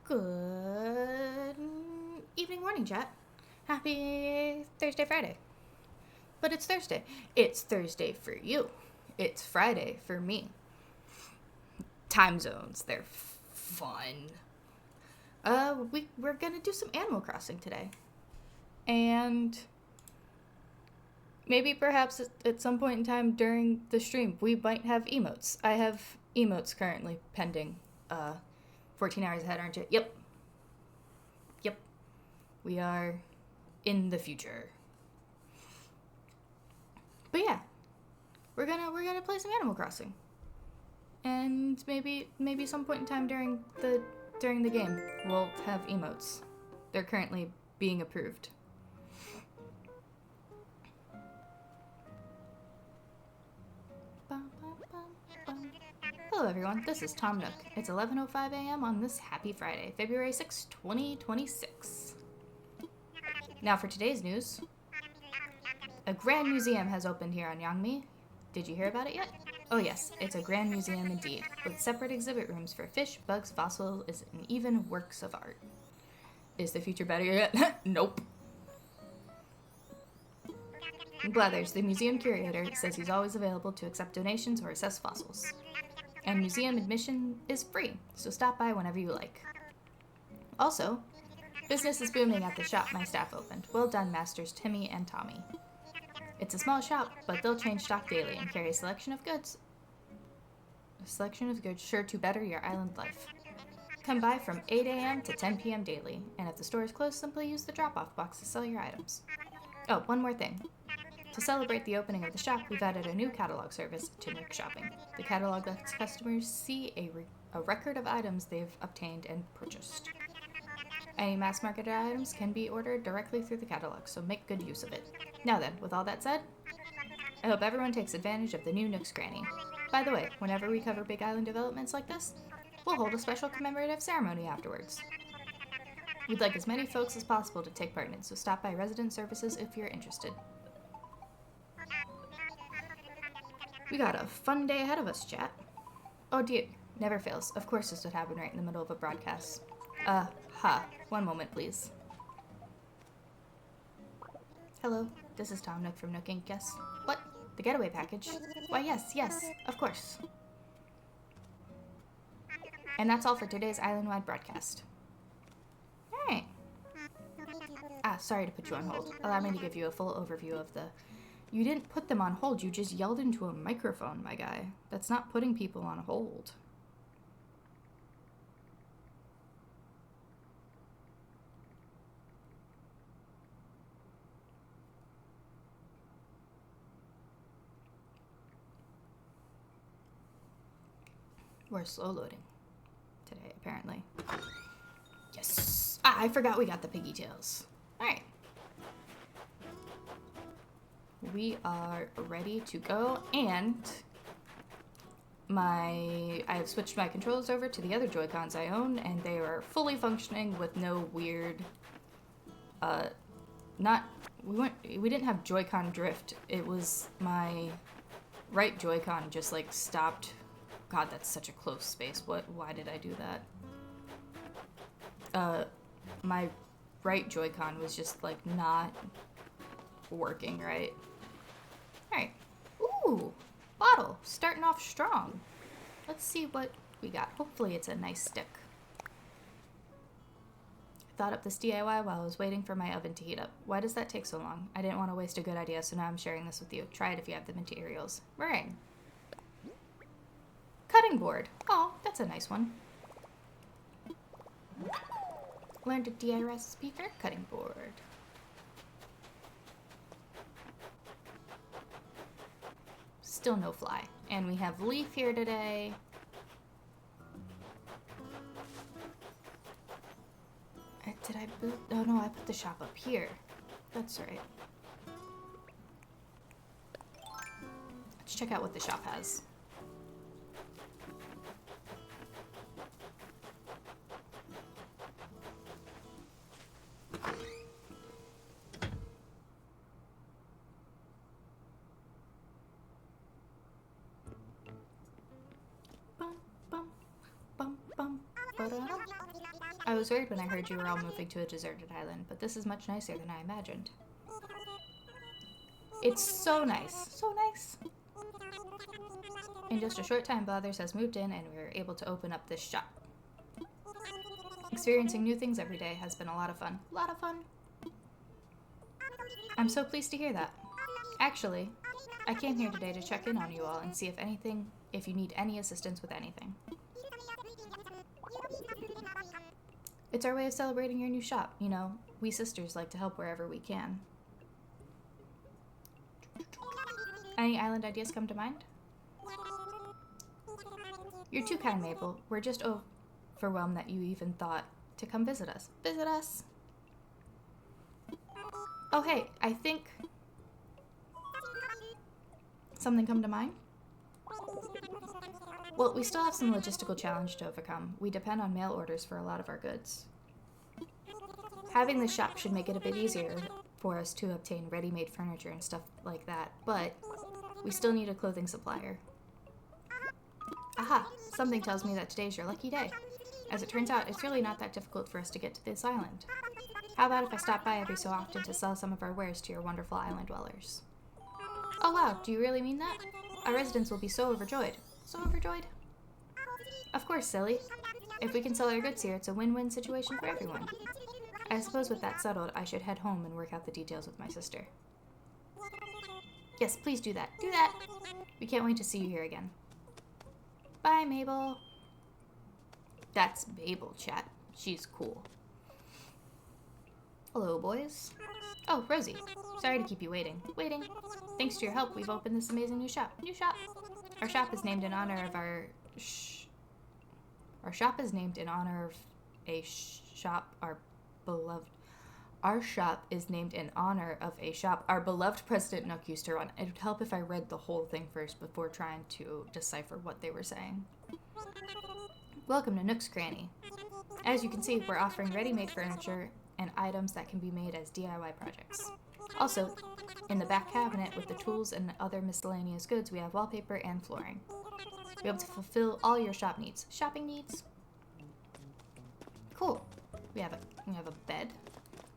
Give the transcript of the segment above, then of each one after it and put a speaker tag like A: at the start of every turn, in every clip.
A: Good evening, morning, Jet. Happy Thursday, Friday. But it's Thursday. It's Thursday for you. It's Friday for me. Time zones, they're fun. We're gonna do some Animal Crossing today. And maybe perhaps at some point in time during the stream, we might have emotes. I have emotes currently pending. 14 hours ahead, aren't you? Yep. We are in the future. But yeah, we're gonna play some Animal Crossing, and maybe some point in time during the game we'll have emotes. They're currently being approved. Hello everyone, this is Tom Nook. It's 11:05 a.m. on this happy Friday, February 6, 2026. Now for today's news. A grand museum has opened here on Yangmi. Did you hear about it yet? Oh yes, it's a grand museum indeed, with separate exhibit rooms for fish, bugs, fossils, and even works of art. Is the future better yet? Nope. Blathers, the museum curator, says he's always available to accept donations or assess fossils. And museum admission is free, so stop by whenever you like. Also, business is booming at the shop my staff opened. Well done, Masters Timmy and Tommy. It's a small shop, but they'll change stock daily and carry a selection of goods sure to better your island life. Come by from 8 a.m. to 10 p.m. daily, and if the store is closed, simply use the drop-off box to sell your items. Oh, one more thing. To celebrate the opening of the shop, we've added a new catalog service to Nook Shopping. The catalog lets customers see a record of items they've obtained and purchased. Any mass-marketed items can be ordered directly through the catalog, so make good use of it. Now then, with all that said, I hope everyone takes advantage of the new Nook's Granny. By the way, whenever we cover Big Island developments like this, we'll hold a special commemorative ceremony afterwards. We'd like as many folks as possible to take part in it, so stop by Resident Services if you're interested. We got a fun day ahead of us, chat. Oh dear, never fails. Of course this would happen right in the middle of a broadcast. One moment, please. Hello, this is Tom Nook from Nook Inc. Yes? What? The getaway package? Why, yes, of course. And that's all for today's island-wide broadcast. Alright. Sorry to put you on hold. Allow me to give you a full overview of the... You didn't put them on hold, you just yelled into a microphone, my guy. That's not putting people on hold. We're slow loading today, apparently. Yes! I forgot we got the piggy tails. Alright. We are ready to go, and I have switched my controllers over to the other Joy-Cons I own, and they are fully functioning with no weird, we didn't have Joy-Con drift. It was my right Joy-Con just, like, stopped. God, that's such a close space. Why did I do that? My right Joy-Con was just, like, not working right. Alright. Ooh! Bottle! Starting off strong. Let's see what we got. Hopefully it's a nice stick. I thought up this DIY while I was waiting for my oven to heat up. Why does that take so long? I didn't want to waste a good idea, so now I'm sharing this with you. Try it if you have the materials. Meringue. Cutting board. Oh, that's a nice one. Learned a DIY speaker. Cutting board. Still no fly. And we have Leaf here today. Did I boot? Oh no, I put the shop up here. That's right. Let's check out what the shop has. Bum, bum, bum, bum, ba-da-dum. I was worried when I heard you were all moving to a deserted island, but this is much nicer than I imagined. It's so nice. So nice. In just a short time, Blathers has moved in and we were able to open up this shop. Experiencing new things every day has been a lot of fun. A lot of fun. I'm so pleased to hear that. Actually, I came here today to check in on you all and see if you need any assistance with anything. It's our way of celebrating your new shop. You know, we sisters like to help wherever we can. Any island ideas come to mind? You're too kind, Mabel. We're just overwhelmed that you even thought to come visit us. Visit us? Oh, hey, I think... Something come to mind? Well, we still have some logistical challenge to overcome. We depend on mail orders for a lot of our goods. Having the shop should make it a bit easier for us to obtain ready-made furniture and stuff like that, but we still need a clothing supplier. Aha! Something tells me that today's your lucky day. As it turns out, it's really not that difficult for us to get to this island. How about if I stop by every so often to sell some of our wares to your wonderful island dwellers? Oh wow, do you really mean that? Our residents will be so overjoyed. So overjoyed? Of course, silly. If we can sell our goods here, it's a win-win situation for everyone. I suppose with that settled, I should head home and work out the details with my sister. Yes, please do that. Do that! We can't wait to see you here again. Bye, Mabel. That's Mabel, chat. She's cool. Hello, boys. Oh, Rosie. Sorry to keep you waiting. Thanks to your help, we've opened this amazing new shop. Our shop is named in honor of our shop is named in honor of a shop our beloved President Nook used to run. It would help if I read the whole thing first before trying to decipher what they were saying. Welcome to Nook's Cranny. As you can see, we're offering ready-made furniture and items that can be made as DIY projects. Also, in the back cabinet with the tools and other miscellaneous goods, we have wallpaper and flooring. We'll be able to fulfill all your shopping needs. Cool. We have a bed,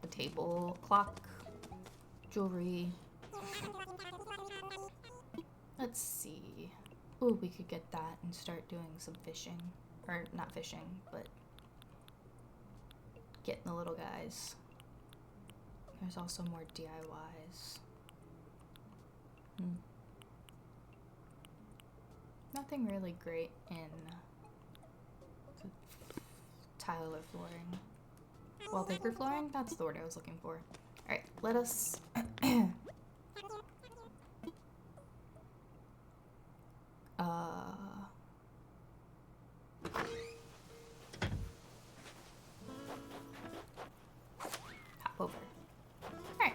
A: a table, clock, jewelry. Let's see. Ooh, we could get that and start doing some fishing. Or not fishing, but getting the little guys. There's also more DIYs. Nothing really great in tile or flooring. Wallpaper flooring? That's the word I was looking for. Alright, let us... hop over. Alright.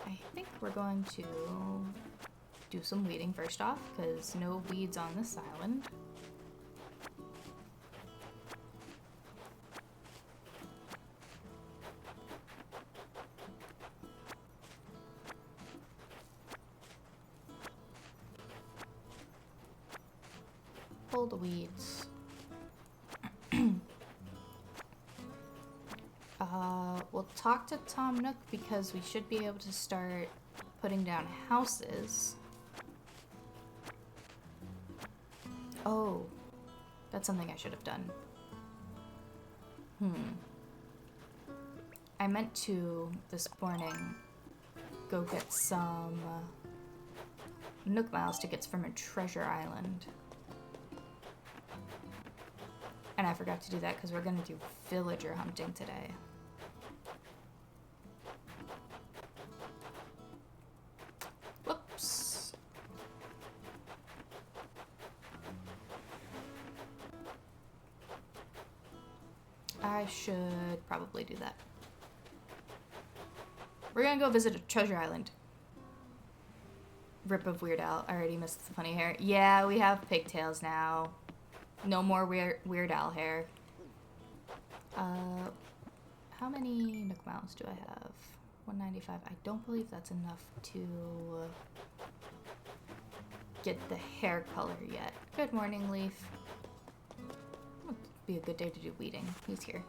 A: I think we're going to do some weeding first off, because no weeds on this island. Pull the weeds. We'll talk to Tom Nook because we should be able to start putting down houses. Oh, that's something I should have done. I meant to, this morning, go get some Nook Miles tickets from a treasure island. And I forgot to do that because we're going to do villager hunting today. Whoops. I should probably do that. We're going to go visit a treasure island. Rip of Weird Al. I already missed the funny hair. Yeah, we have pigtails now. No more Weird Al hair. How many Nook Miles do I have? 195. I don't believe that's enough to get the hair color yet. Good morning, Leaf. be a good day to do weeding. He's here.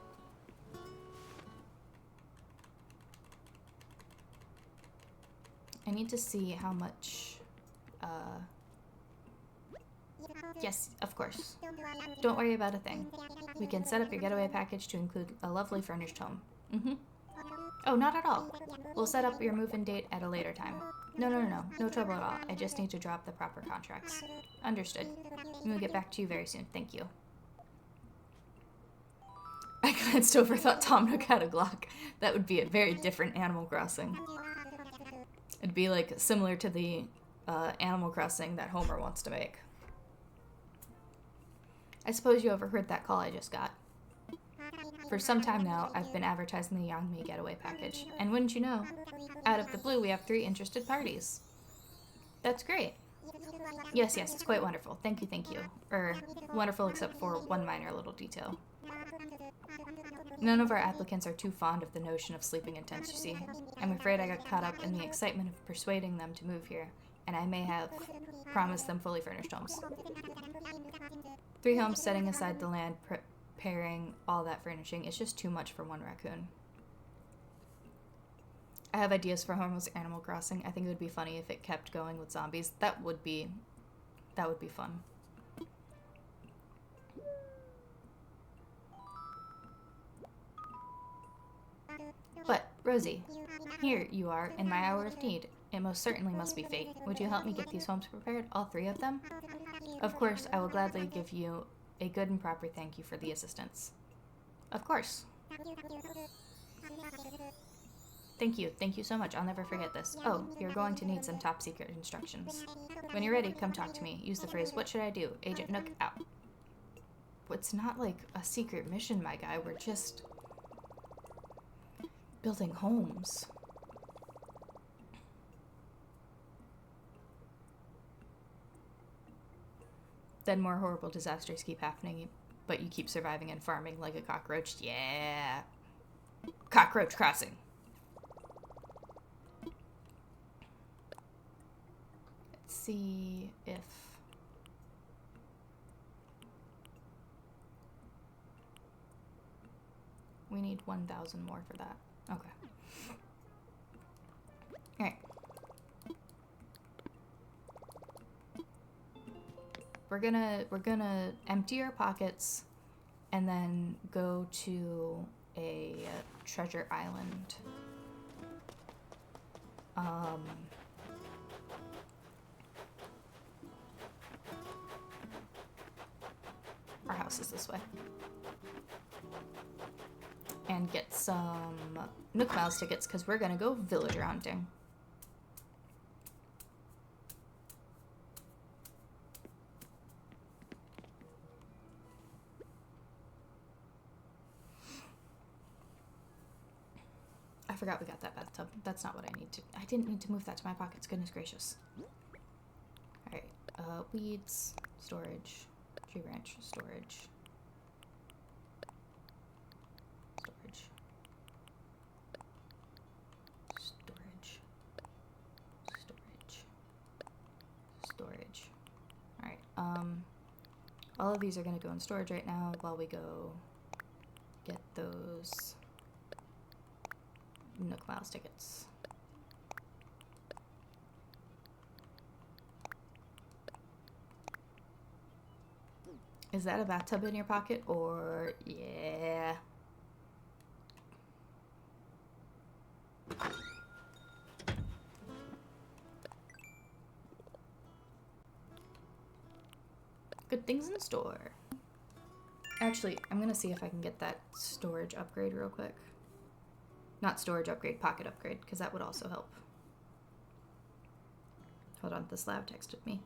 A: I need to see how much, yes, of course. Don't worry about a thing. We can set up your getaway package to include a lovely furnished home. Mm-hmm. Oh, not at all. We'll set up your move-in date at a later time. No, no, no, no. No trouble at all. I just need to drop the proper contracts. Understood. We'll get back to you very soon. Thank you. I glanced over, thought Tom Nook had a Glock. That would be a very different Animal Crossing. It'd be like similar to the Animal Crossing that Homer wants to make. I suppose you overheard that call I just got. For some time now, I've been advertising the Yangmi getaway package, and wouldn't you know, out of the blue we have 3 interested parties. That's great. Yes, yes, it's quite wonderful. Thank you, thank you. Wonderful except for one minor little detail. None of our applicants are too fond of the notion of sleeping in tents, you see. I'm afraid I got caught up in the excitement of persuading them to move here, and I may have promised them fully furnished homes. 3 homes setting aside the land, preparing all that furnishing. It's just too much for one raccoon. I have ideas for Homer's Animal Crossing. I think it would be funny if it kept going with zombies. That would be fun. But, Rosie, here you are in my hour of need. It most certainly must be fate. Would you help me get these homes prepared, all 3 of them? Of course, I will gladly give you a good and proper thank you for the assistance. Of course. Thank you so much. I'll never forget this. Oh, you're going to need some top secret instructions. When you're ready, come talk to me. Use the phrase, what should I do? Agent Nook, out. It's not like a secret mission, my guy. We're just building homes. Then more horrible disasters keep happening, but you keep surviving and farming like a cockroach. Yeah. Cockroach Crossing. Let's see if... we need 1,000 more for that. Okay. Alright. We're gonna empty our pockets and then go to a treasure island. Our house is this way. And get some Nook Miles tickets because we're gonna go villager hunting. I forgot we got that bathtub. That's not what I need to... I didn't need to move that to my pockets. Goodness gracious. Alright. Weeds. Storage. Tree branch. Storage. Storage. Storage. Storage. Storage. Alright. All of these are going to go in storage right now while we go get those Nook Miles tickets. Is that a bathtub in your pocket or yeah? Good things in store. Actually, I'm gonna see if I can get that storage upgrade real quick. Not storage upgrade, pocket upgrade, because that would also help. Hold on, the slab texted me.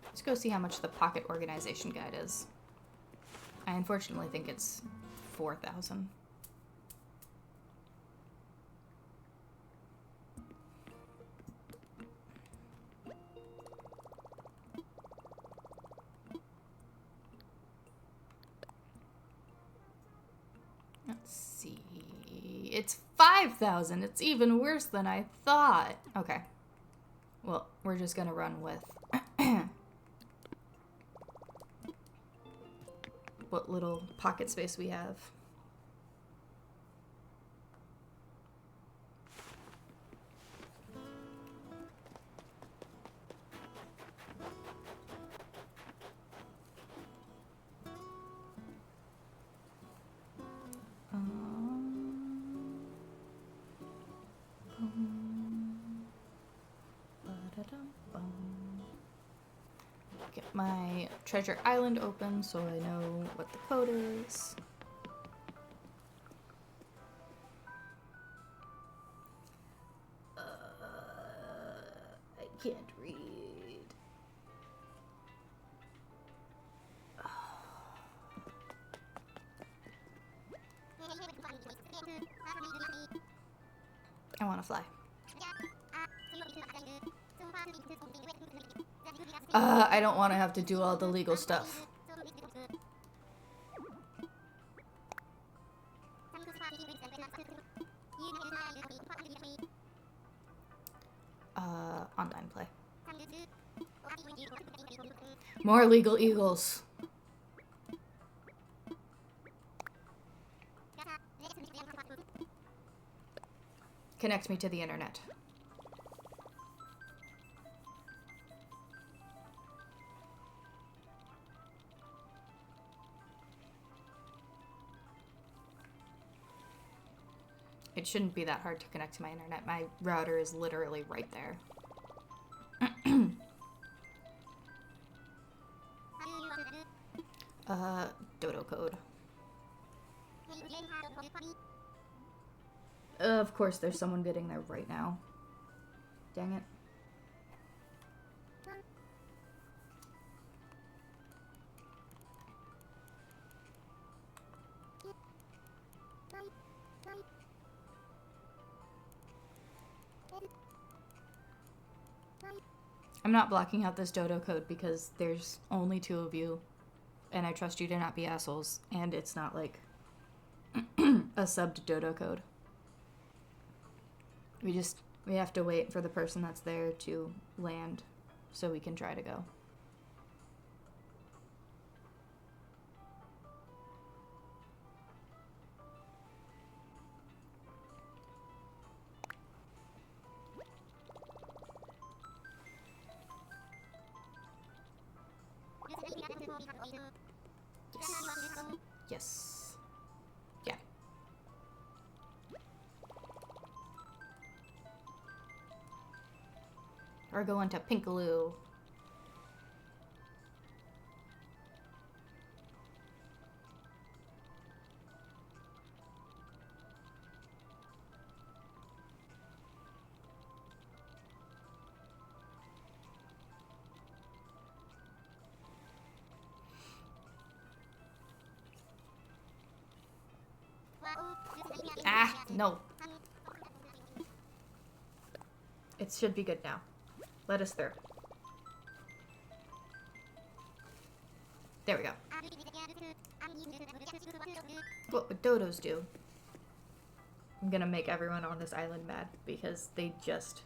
A: Let's go see how much the pocket organization guide is. I unfortunately think it's 4,000. see. It's 5,000. It's even worse than I thought. Okay. Well, we're just gonna run with what little pocket space we have. Get my treasure island open so I know what the code is. I can't read. I want to fly. I don't want to have to do all the legal stuff. Online play. More legal eagles. Connect me to the internet. It shouldn't be that hard to connect to my internet. My router is literally right there. Dodo code. Of course, there's someone getting there right now. Dang it. I'm not blocking out this dodo code because there's only 2 of you, and I trust you to not be assholes, and it's not like a subbed dodo code. We have to wait for the person that's there to land so we can try to go. Yes. Yes. Yeah. Or go into Pinkaloo. Ah, no. It should be good now. Let us through. There we go. What would dodos do? I'm gonna make everyone on this island mad because they just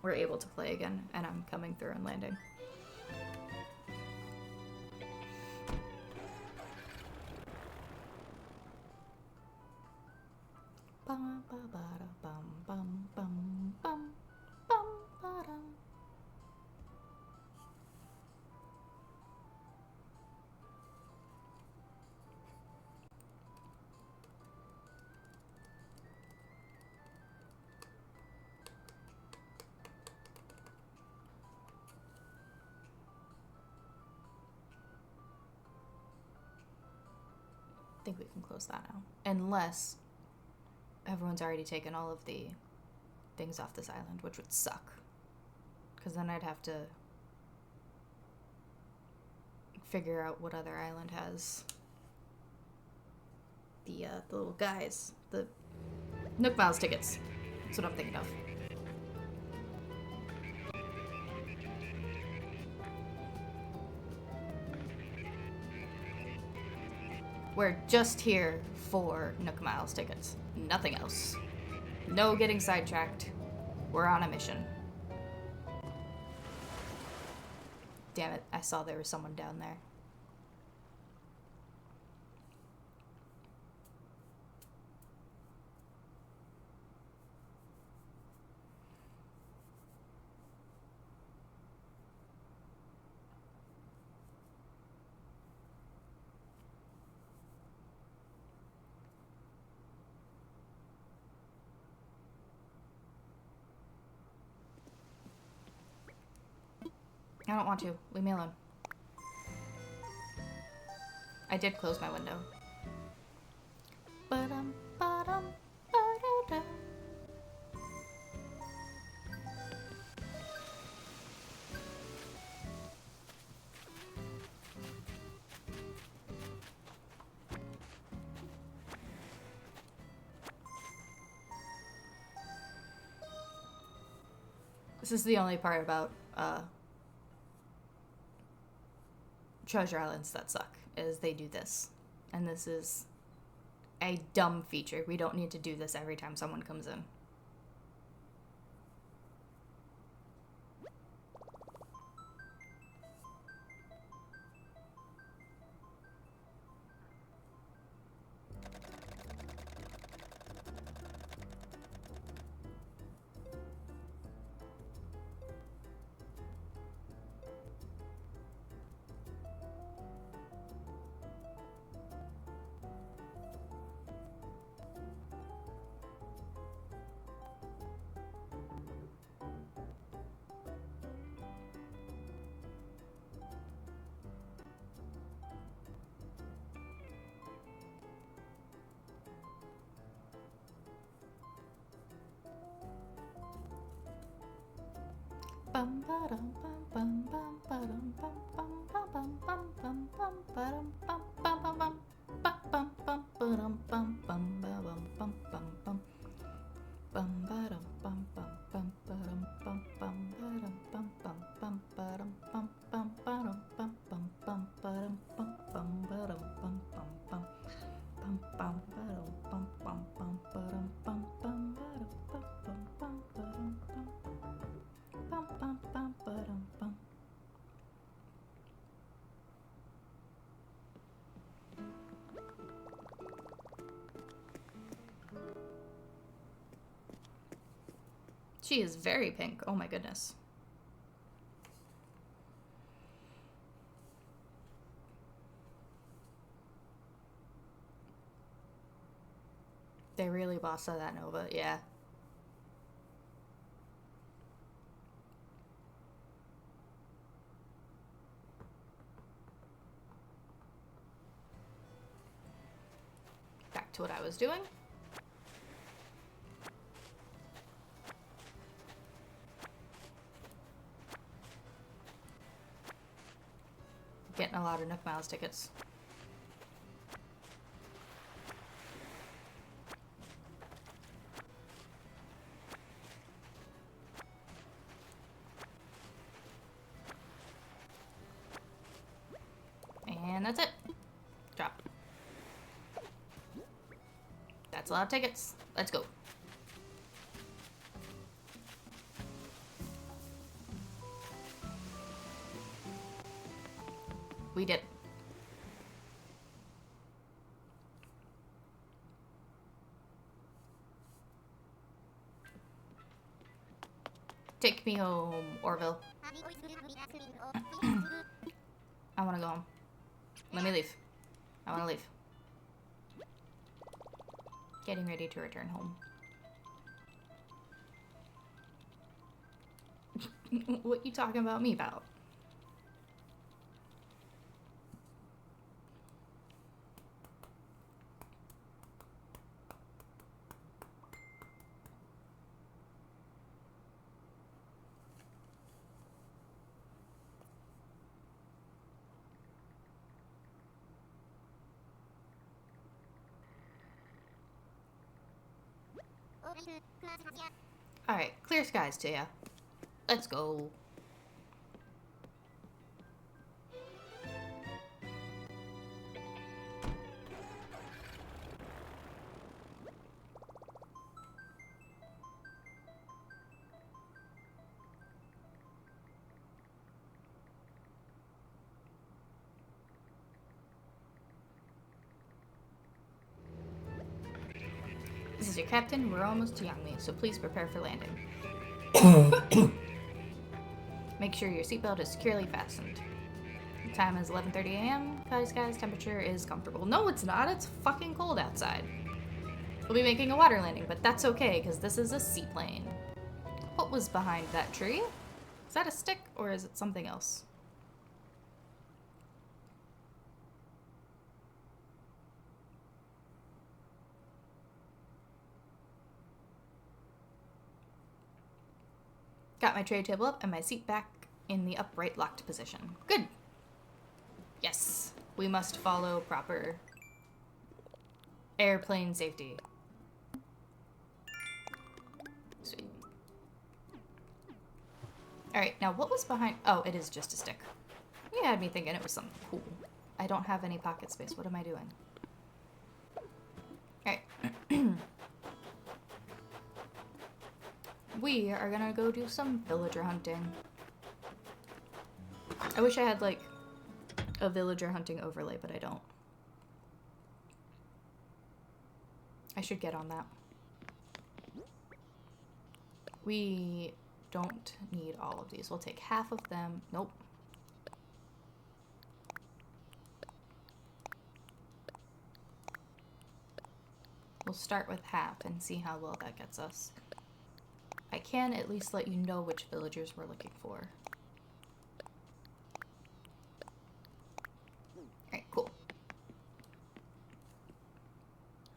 A: were able to play again, and I'm coming through and landing. Bum, ba, ba, da, bum, bum, bum, bum, bum, ba, da. I think we can close that now. Unless everyone's already taken all of the things off this island, which would suck. Because then I'd have to figure out what other island has the little guys. The Nook Miles tickets. That's what I'm thinking of. We're just here 4 Nook Miles tickets. Nothing else. No getting sidetracked. We're on a mission. Damn it, I saw there was someone down there. I don't want to. Leave me alone. I did close my window. Ba-dum, ba-dum, ba-da-dum. This is the only part about Treasure Islands that suck, is they do this. And this is a dumb feature. We don't need to do this every time someone comes in. Bum ba-dum bum bum bum ba-dum bum bum bum bum bum bum ba-dum bum bum bum bum bum ba-dum bum bum bum bum ba-dum bum bum bum ba-dum bum bum ba-dum bum bum bum ba-dum bum bum ba-dum bum bum bum ba-dum bum bum ba-dum bum bum bum bum bum ba-dum bum bum bum ba-dum bum bum ba-dum bum bum bum ba-dum bum bum bum bum ba-dum bum. She is very pink. Oh my goodness. They really bossed that Nova, yeah. Back to what I was doing. Getting a lot of Nook Miles tickets. And that's it. Drop. That's a lot of tickets. Let's go. We did. Take me home, Orville. I want to go home. Let me leave. I want to leave. Getting ready to return home. What you talking about me about? Alright, clear skies to ya. Let's go. This is your captain. We're almost to Yangmi, so please prepare for landing. Make sure your seatbelt is securely fastened. The time is 11:30 a.m. Cloudy skies. Temperature is comfortable. No, it's not. It's fucking cold outside. We'll be making a water landing, but that's okay, because this is a seaplane. What was behind that tree? Is that a stick, or is it something else? Got my tray table up and my seat back in the upright locked position. Good. Yes, we must follow proper airplane safety. Sweet. Alright, now what was behind... Oh, it is just a stick. You had me thinking it was something cool. I don't have any pocket space. What am I doing? Alright. We are gonna go do some villager hunting. I wish I had, like, a villager hunting overlay, but I don't. I should get on that. We don't need all of these. We'll take half of them. Nope. We'll start with half and see how well that gets us. I can at least let you know which villagers we're looking for. Alright, cool.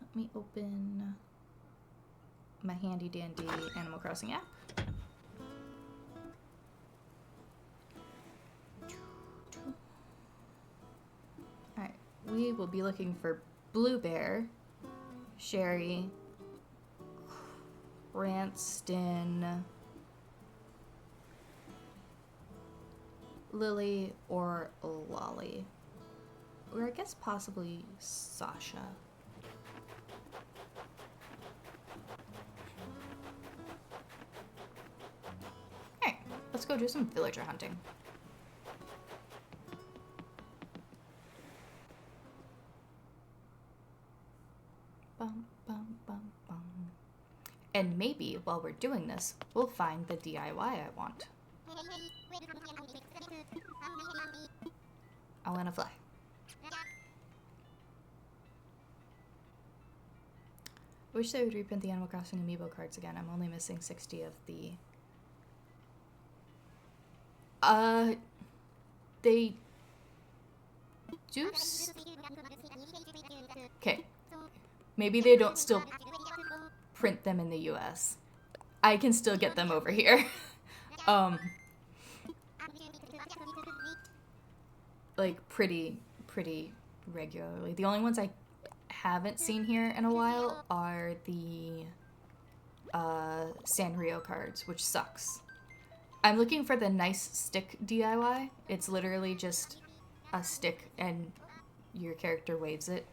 A: Let me open my handy dandy Animal Crossing app. Alright, we will be looking for Blue Bear, Sherry, Cranston, Lily, or Lolly. Or I guess possibly Sasha. Alright, let's go do some villager hunting. Bum, bum, bum, bum. And maybe while we're doing this, we'll find the DIY I want. I want to fly. I wish they would reprint the Animal Crossing amiibo cards again. I'm only missing 60 of the... They... do... Okay. Maybe they don't still print them in the US. I can still get them over here. Like, pretty regularly. The only ones I haven't seen here in a while are the Sanrio cards, which sucks. I'm looking for the nice stick DIY. It's literally just a stick and your character waves it.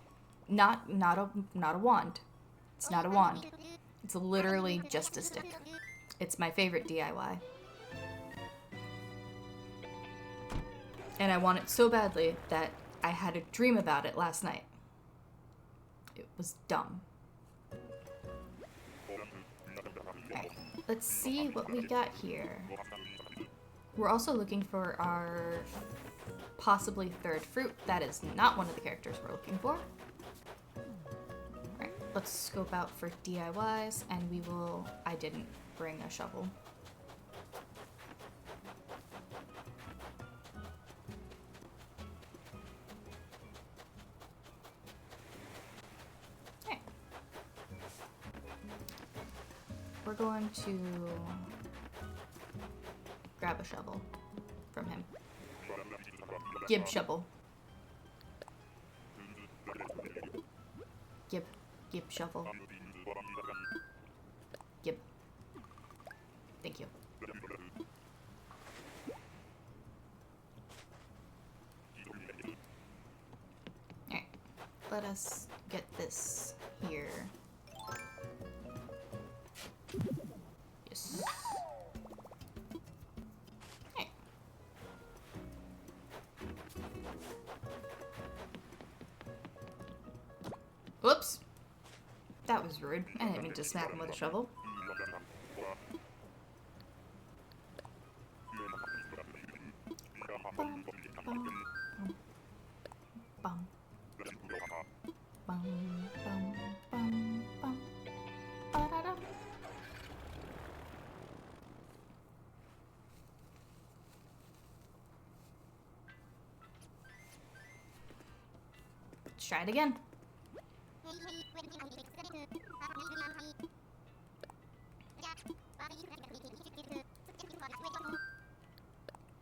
A: Not a wand. It's not a wand. It's literally just a stick. It's my favorite DIY. And I want it so badly that I had a dream about it last night. It was dumb. Alright, let's see what we got here. We're also looking for our possibly third fruit. That is not one of the characters we're looking for. Alright, let's scope out for DIYs, and we will... I didn't bring a shovel. We're going to grab a shovel from him. Gib shovel. Gib shovel. Gib. Thank you. Alright, let us get this here. Yes. Hey. Whoops. That was rude. I didn't mean to smack him with a shovel. Bum, bum, bum, bum, bum, bum, bum, ba-da-da. Let's try it again.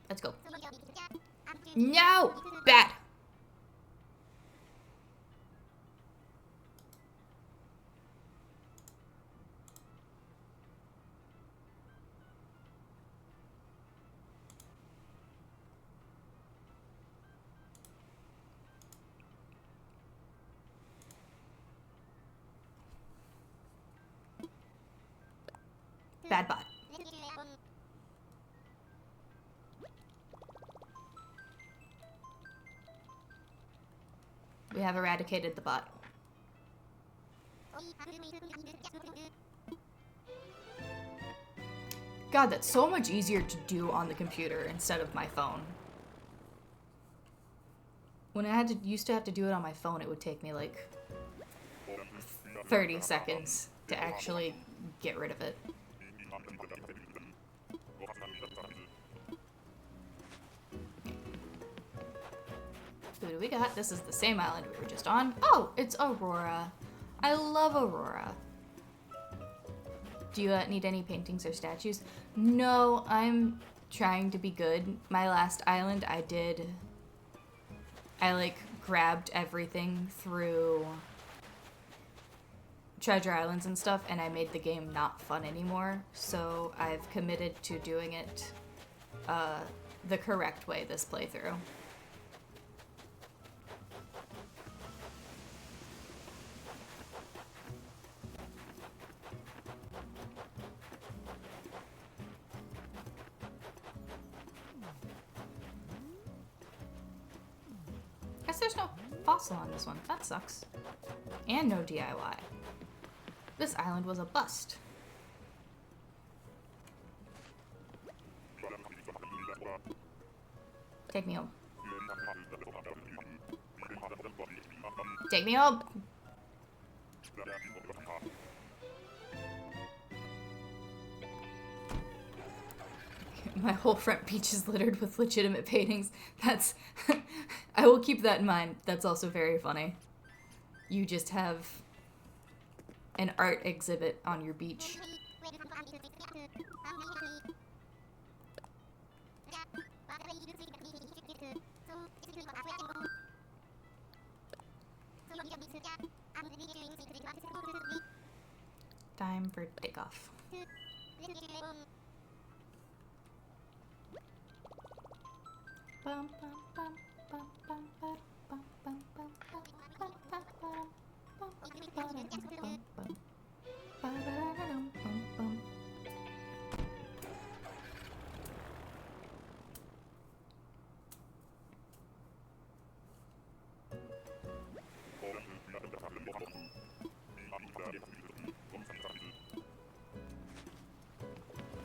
A: Let's go. No! Bad! Bad bot. We have eradicated the bot. God, that's so much easier to do on the computer instead of my phone. When I used to have to do it on my phone, it would take me like 30 seconds to actually get rid of it. Who do we got? This is the same island we were just on. Oh, it's Aurora. I love Aurora. Do you need any paintings or statues? No, I'm trying to be good. My last island I like grabbed everything through treasure islands and stuff, and I made the game not fun anymore. So I've committed to doing it the correct way this playthrough. Guess there's no fossil on this one. That sucks. And no DIY. This island was a bust. Take me home. Take me home! My whole front beach is littered with legitimate paintings. That's... I will keep that in mind. That's also very funny. You just have an art exhibit on your beach. Time for takeoff. Bum, bum, bum, bum, bum, bum, bum, bum, bum, bum, bum, bum, bum, bum, bum, ba-da-da-dum, bum, bum.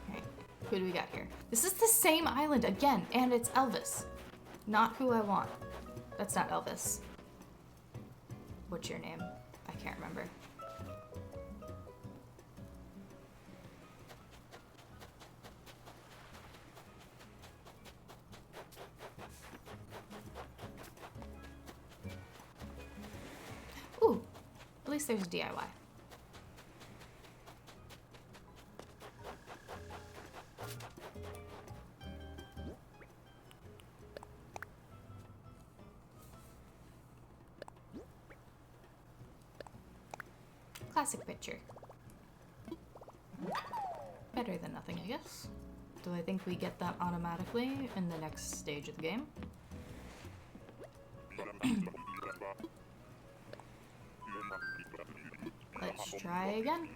A: Alright, who do we got here? This is the same island again, and it's Elvis. Not who I want. That's not Elvis. What's your name? I can't remember. Ooh, at least there's a DIY. Classic picture. Better than nothing, I guess. Do I think we get that automatically in the next stage of the game? Let's try again.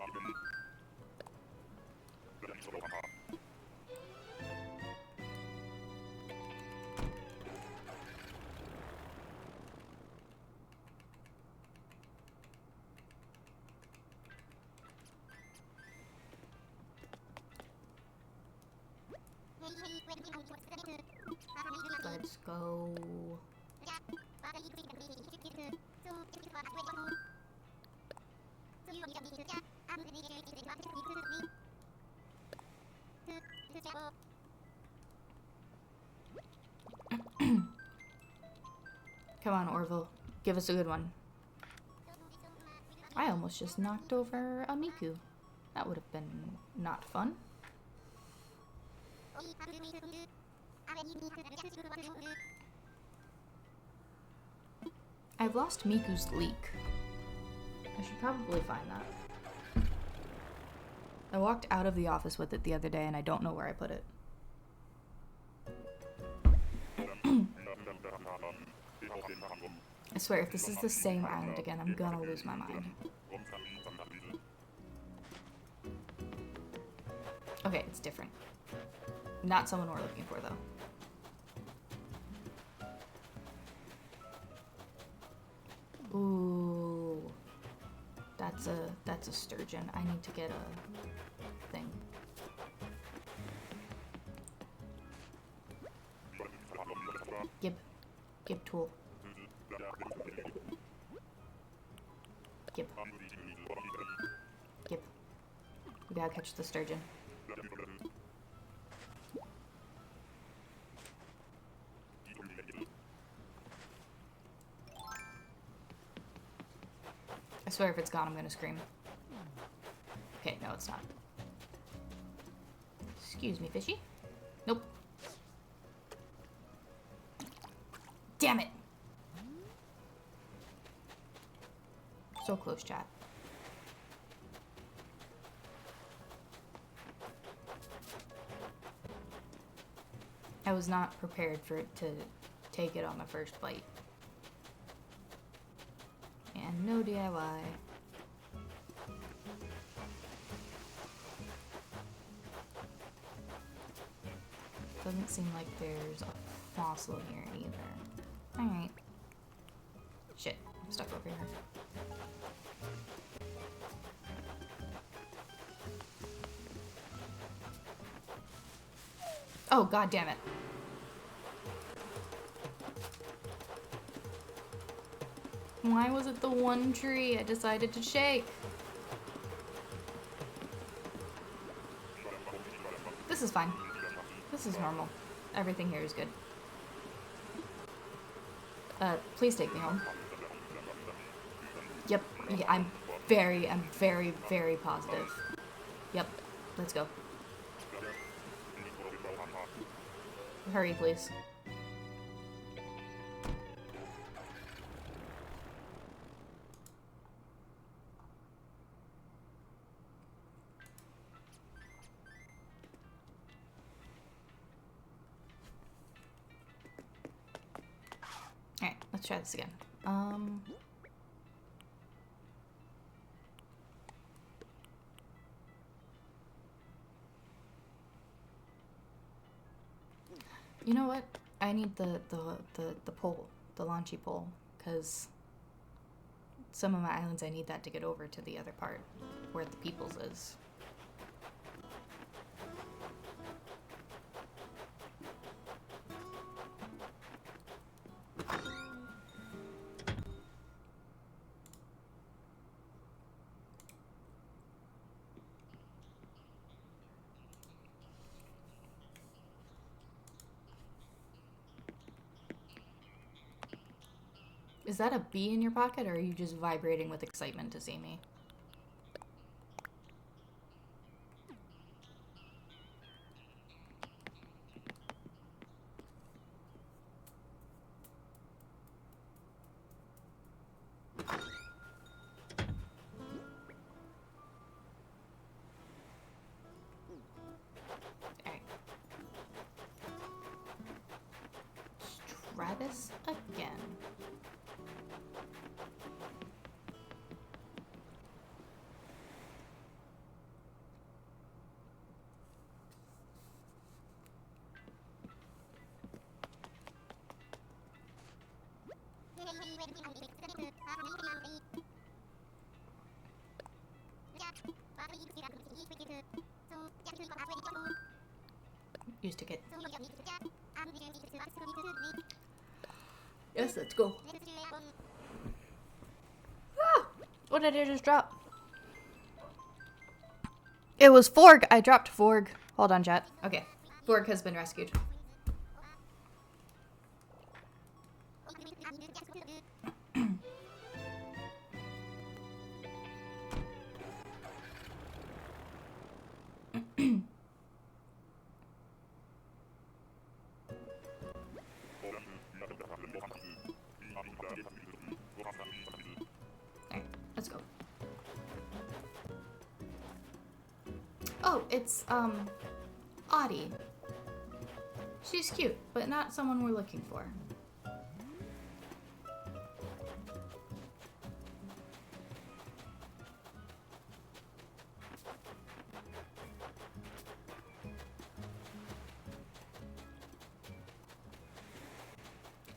A: Let's go. Come on, Orville. Give us a good one. I almost just knocked over a Miku. That would have been not fun. I've lost Miku's leak. I should probably find that. I walked out of the office with it the other day and I don't know where I put it. I swear, if this is the same island again, I'm gonna lose my mind. Okay, it's different. Not someone we're looking for, though. Ooh. That's a sturgeon. I need to get a thing. Gib tool. Gib. We gotta catch the sturgeon. I swear if it's gone, I'm gonna scream. Okay, no, it's not. Excuse me, fishy? Nope. Damn it! So close, chat. I was not prepared for it to take it on the first bite. And no DIY. Doesn't seem like there's a fossil here either. Alright. Shit, I'm stuck over here. Oh, god damn it. Why was it the one tree I decided to shake? This is fine. This is normal. Everything here is good. Please take me home. Yep, yeah, I'm very, very positive. Yep, let's go. Hurry, please. Alright, let's try this again. You know what? I need the pole, the launchy pole, because some of my islands I need that to get over to the other part, where the people's is. Is that a bee in your pocket, or are you just vibrating with excitement to see me? Alright. Let's try this again. Use ticket. Yes, let's go. Ah! What did I just drop? It was Forg. I dropped Forg. Hold on, chat. Okay. Forg has been rescued. Alright, let's go. Oh, it's, Audie. She's cute, but not someone we're looking for.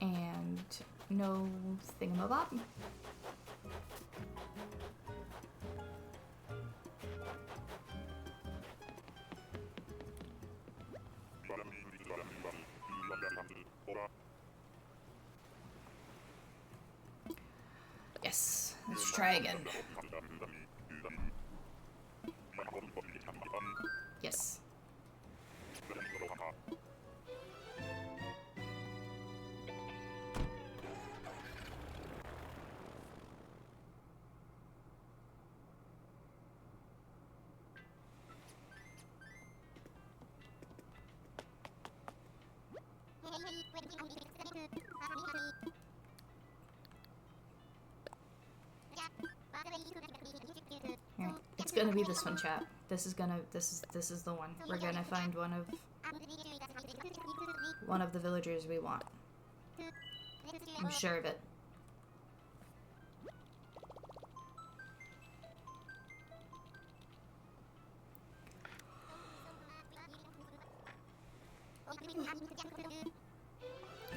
A: And no thingamabob. Yes, let's try again. Yes. Alright, it's gonna be this one, chat. This is the one. We're gonna find one of the villagers we want. I'm sure of it.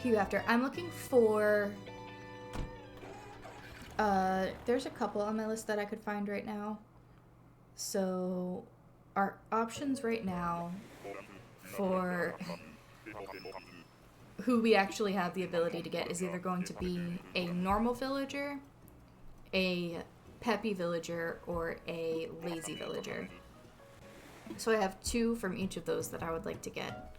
A: Who you after? I'm looking for... there's a couple on my list that I could find right now. So, our options right now for who we actually have the ability to get is either going to be a normal villager, a peppy villager, or a lazy villager. So I have two from each of those that I would like to get.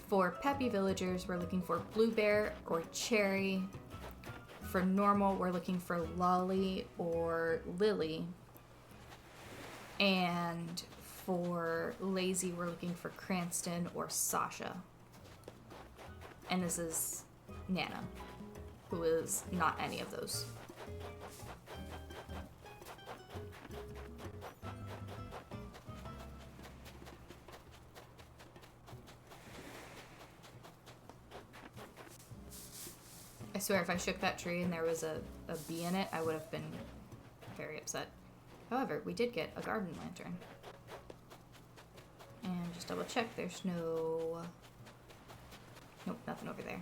A: For peppy villagers, we're looking for Bluebear or Cherry. For normal, we're looking for Lolly or Lily. And for lazy, we're looking for Cranston or Sasha. And this is Nana, who is not any of those. I swear if I shook that tree and there was a bee in it, I would have been very upset. However, we did get a garden lantern. And just double check, there's no... Nope, nothing over there.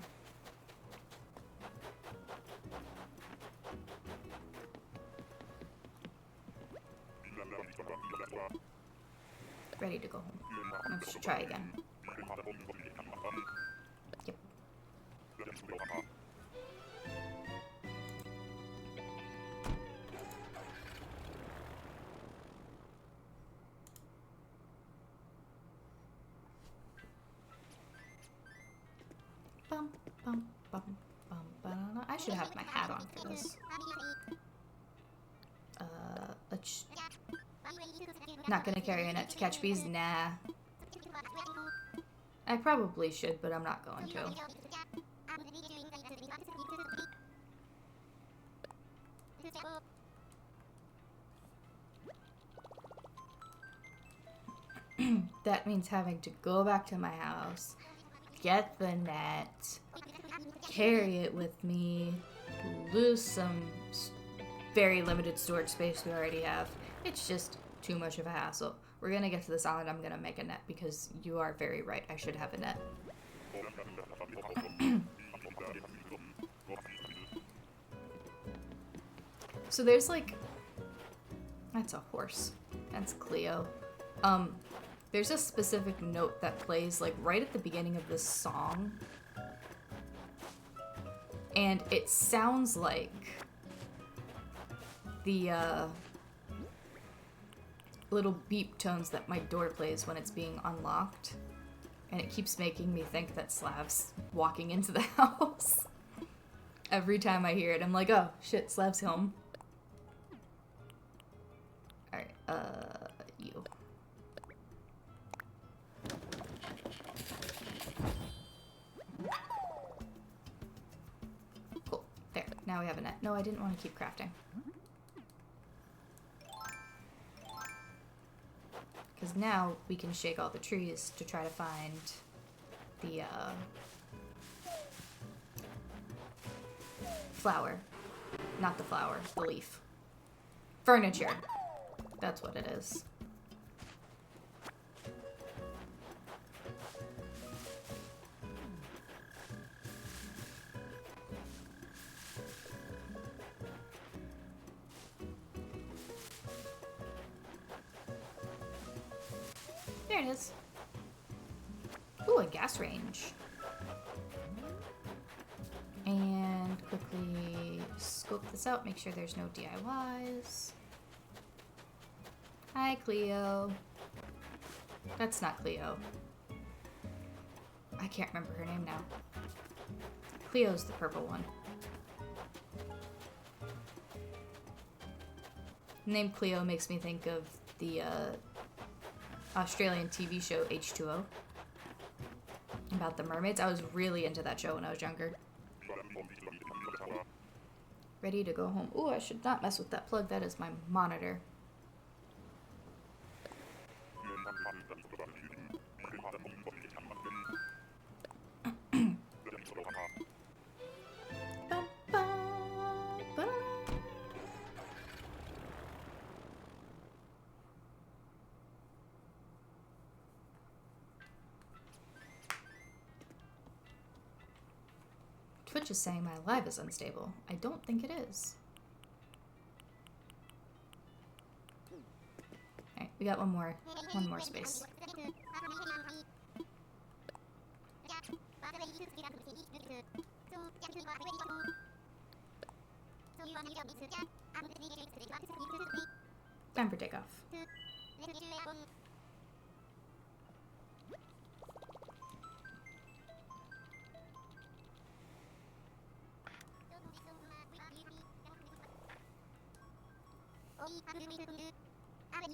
A: Ready to go home. Let's try again. Yep. Bum, bum, bum, bum, ba-da-da. I should have my hat on for this. Not gonna carry a net to catch bees? Nah. I probably should, but I'm not going to. That means having to go back to my house, get the net, carry it with me, lose some very limited storage space we already have. It's just too much of a hassle. We're gonna get to this island, I'm gonna make a net because you are very right, I should have a net. So there's like, that's a horse. That's Cleo. There's a specific note that plays like right at the beginning of this song. And it sounds like the little beep tones that my door plays when it's being unlocked. And it keeps making me think that Slav's walking into the house. Every time I hear it, I'm like, oh shit, Slav's home. Alright, you. Cool. There. Now we have a net. No, I didn't want to keep crafting. Because now we can shake all the trees to try to find the, flower. Not the flower, the leaf. Furniture. That's what it is. There it is. Ooh, a gas range. And quickly scope this out, make sure there's no DIYs. Hi, Cleo. That's not Cleo. I can't remember her name now. Cleo's the purple one. The name Cleo makes me think of the Australian TV show H2O. About the mermaids. I was really into that show when I was younger. Ready to go home. Ooh, I should not mess with that plug. That is my monitor. Twitch is saying my live is unstable. I don't think it is. Alright, we got one more space. Time for takeoff.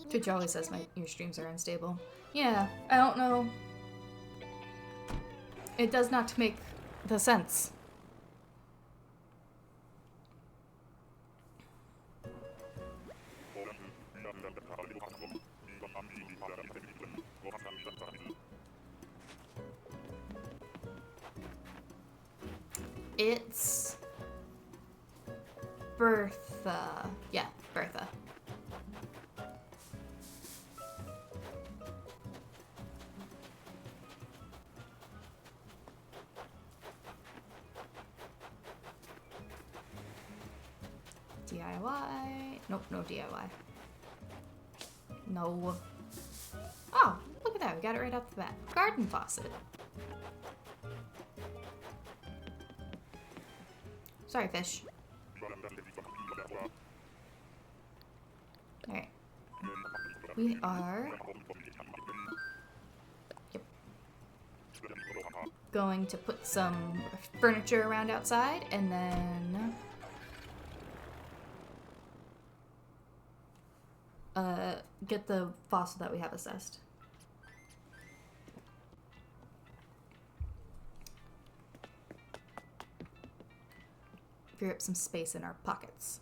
A: Twitch always says your streams are unstable. Yeah, I don't know. It does not make the sense. It's Bertha. Yeah, Bertha. DIY. Nope, no DIY. No. Oh, look at that. We got it right off the bat. Garden faucet. Sorry, fish. Alright. We are... Yep. Going to put some furniture around outside, and then... get the fossil that we have assessed. Free up some space in our pockets.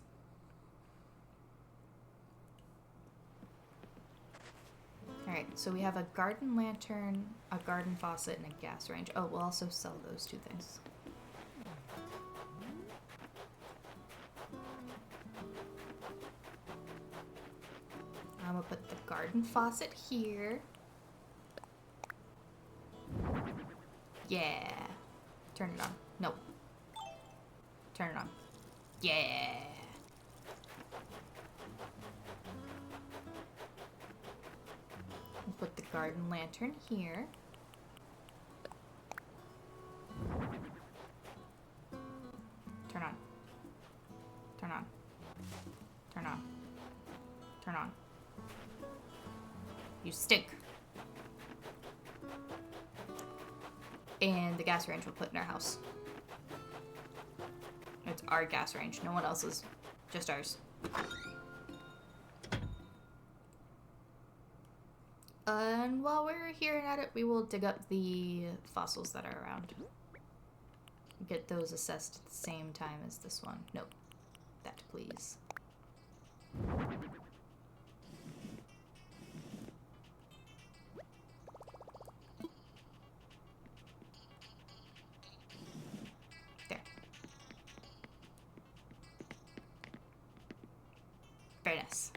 A: Alright, so we have a garden lantern, a garden faucet, and a gas range. Oh, we'll also sell those two things. I'm gonna put the garden faucet here. Yeah. Turn it on. No. Turn it on. Yeah. We'll put the garden lantern here. Turn on. Turn on. Turn on. Turn on. You stink. And the gas range we'll put in our house. It's our gas range, no one else's. Just ours. And while we're here at it, we will dig up the fossils that are around. Get those assessed at the same time as this one. Nope. That, please. There. Very nice.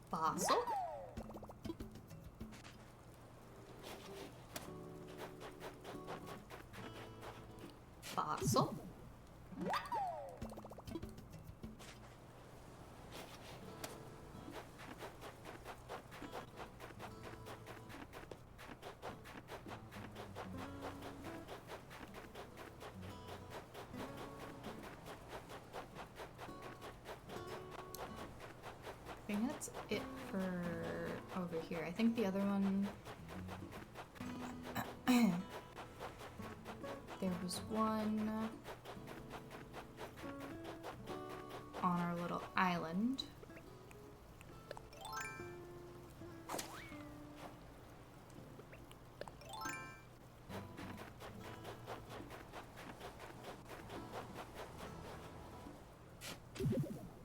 A: Fossil. Fossil. I think that's it for over here. I think the other one... there was one on our little island.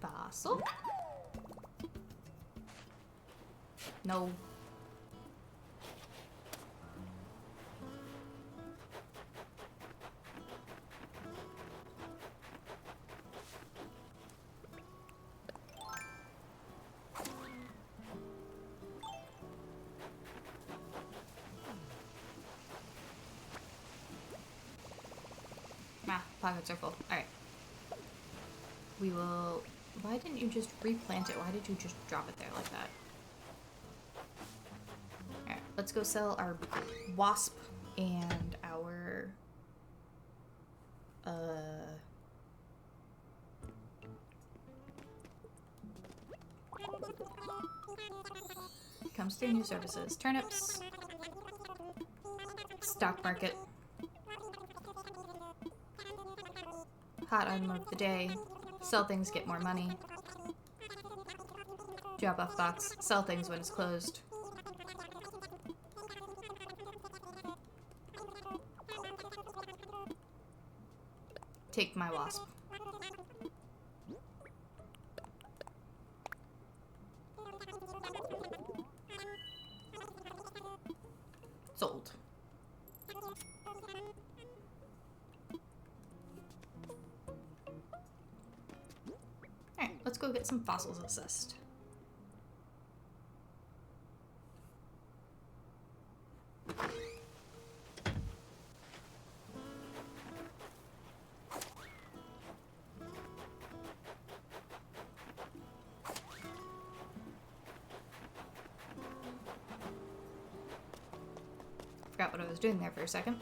A: Fossil. No. Ah, pockets are full. Alright. We will... Why didn't you just replant it? Why did you just drop it there like that? Alright, let's go sell our wasp and our... Comes through new services. Turnips. Stock market. Hot item of the day. Sell things, get more money. Drop off box. Sell things when it's closed. Take my wasp. Sold. Alright, let's go get some fossils assessed. Forgot what I was doing there for a second.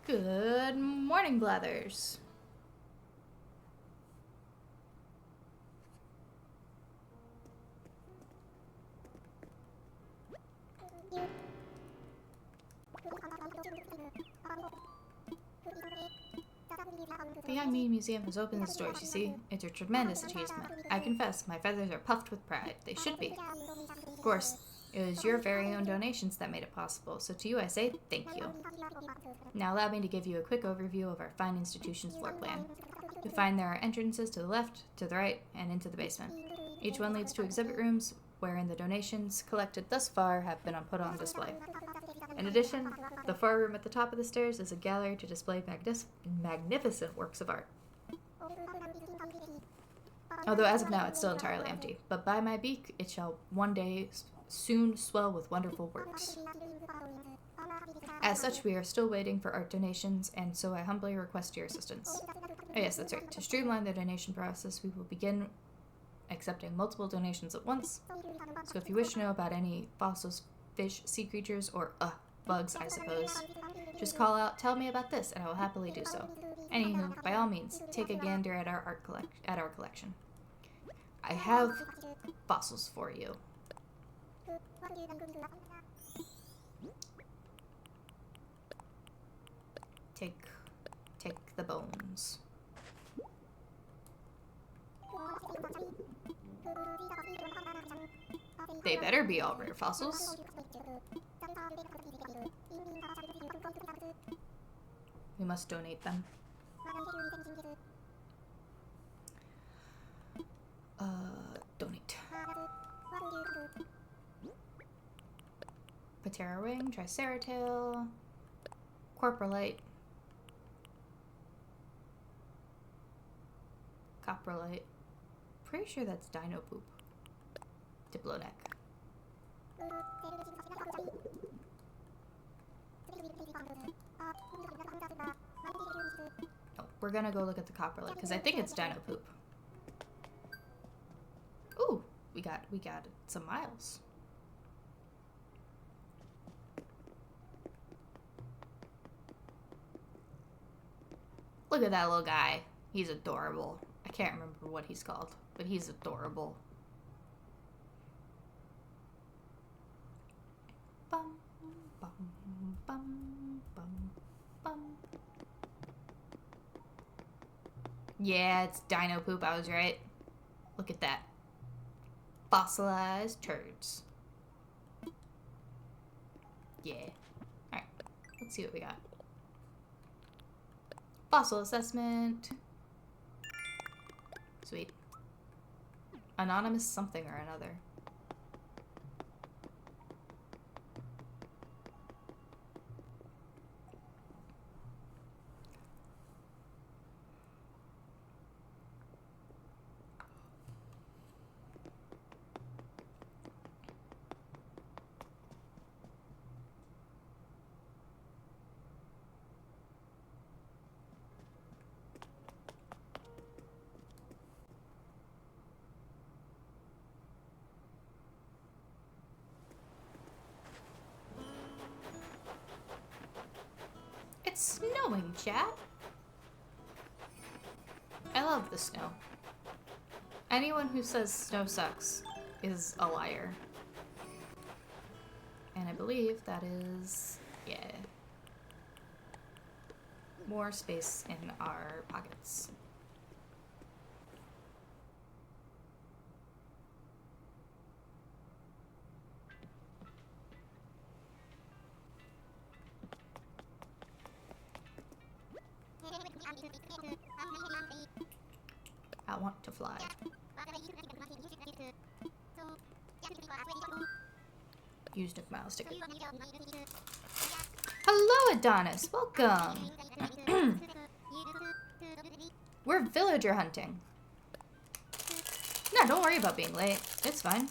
A: Good morning, Blathers. The Young Me Museum has opened its doors, you see. It's a tremendous achievement. I confess, my feathers are puffed with pride. They should be. Of course, it was your very own donations that made it possible, so to you I say thank you. Now allow me to give you a quick overview of our fine institution's floor plan. You'll find there are entrances to the left, to the right, and into the basement. Each one leads to exhibit rooms, wherein the donations collected thus far have been put on display. In addition, the far room at the top of the stairs is a gallery to display magnificent works of art. Although as of now it's still entirely empty. But by my beak it shall one day soon swell with wonderful works. As such, we are still waiting for art donations, and so I humbly request your assistance. Oh yes, that's right. To streamline the donation process, we will begin accepting multiple donations at once. So if you wish to know about any fossils, fish, sea creatures, or bugs, I suppose, just call out, tell me about this, and I will happily do so. Anywho, by all means, take a gander at our collection. I have fossils for you. Take the bones. They better be all rare fossils. We must donate them. Donate. Patera wing, triceratail, corporalite, coprolite. Pretty sure that's dino poop. Diploneck. Oh, we're gonna go look at the coprolite because I think it's dino poop. Ooh, we got some miles. Look at that little guy. He's adorable. I can't remember what he's called, but he's adorable. Bum, bum, bum, bum, bum. Yeah, it's dino poop. I was right. Look at that. Fossilized turds. Yeah. Alright. Let's see what we got. Fossil assessment. Sweet. Anonymous something or another. It's snowing, chat. I love the snow. Anyone who says snow sucks is a liar. And I believe that is, yeah. More space in our pockets. I want to fly. Used a mouse sticker. Hello, Adonis. Welcome. We're villager hunting. No, don't worry about being late. It's fine.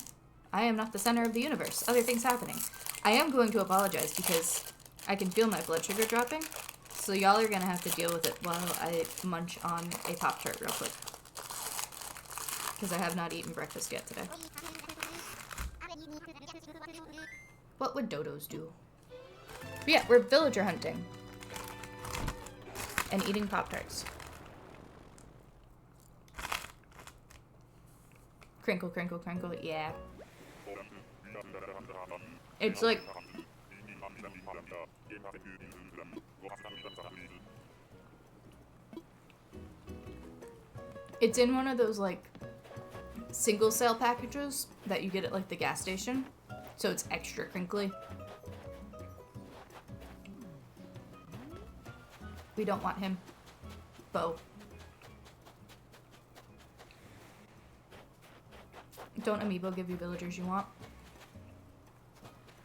A: I am not the center of the universe. Other things happening. I am going to apologize because I can feel my blood sugar dropping. So y'all are gonna have to deal with it while I munch on a Pop-Tart real quick. Because I have not eaten breakfast yet today. What would dodos do? But yeah, we're villager hunting. And eating Pop-Tarts. Crinkle, crinkle, crinkle, yeah. It's like... It's in one of those, like, single sale packages that you get at, like, the gas station. So it's extra crinkly. We don't want him. Bo. Don't amiibo give you villagers you want?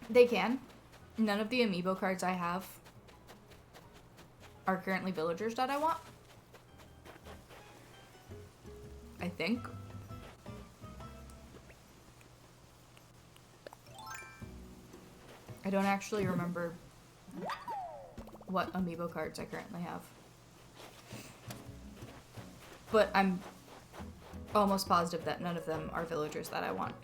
A: They can. None of the amiibo cards I have are currently villagers that I want. I think. I don't actually remember what amiibo cards I currently have. But I'm almost positive that none of them are villagers that I want.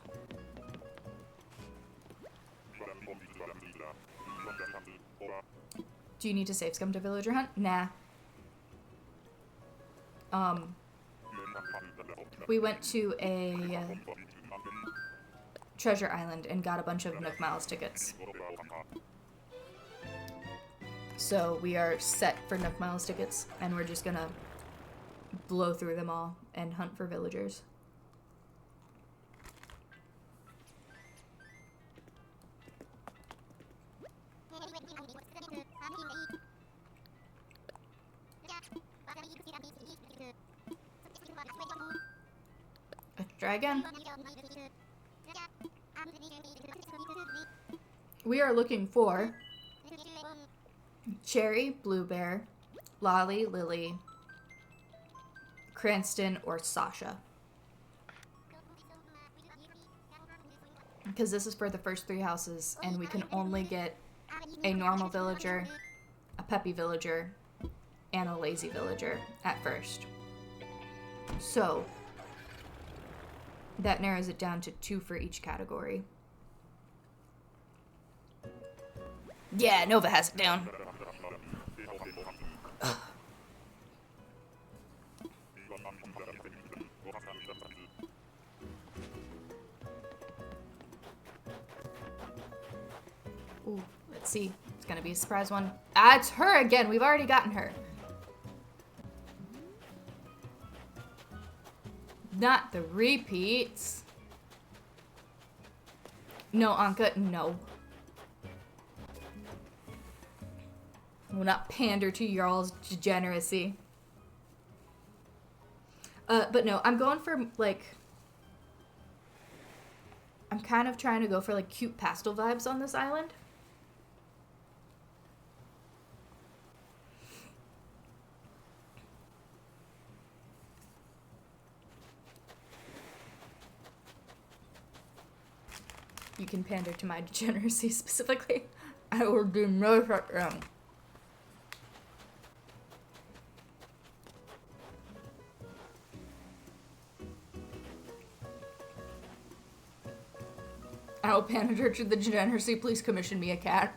A: Do you need to save scum to villager hunt? Nah. We went to a treasure island and got a bunch of Nook Miles tickets. So we are set for Nook Miles tickets, and we're just gonna blow through them all and hunt for villagers. Let's try again. We are looking for Cherry, Blue Bear, Lolly, Lily, Cranston, or Sasha. Because this is for the first 3 houses, and we can only get a normal villager, a peppy villager, and a lazy villager at first. So that narrows it down to 2 for each category. Yeah, Nova has it down. Ugh. Ooh, let's see. It's gonna be a surprise one. Ah, it's her again. We've already gotten her. Not the repeats. No, Anka, no. Will not pander to y'all's degeneracy. But no, I'm going for, like... I'm kind of trying to go for, like, cute pastel vibes on this island. You can pander to my degeneracy specifically. I will do no such thing. I will pander to the degeneracy. Please commission me a cat.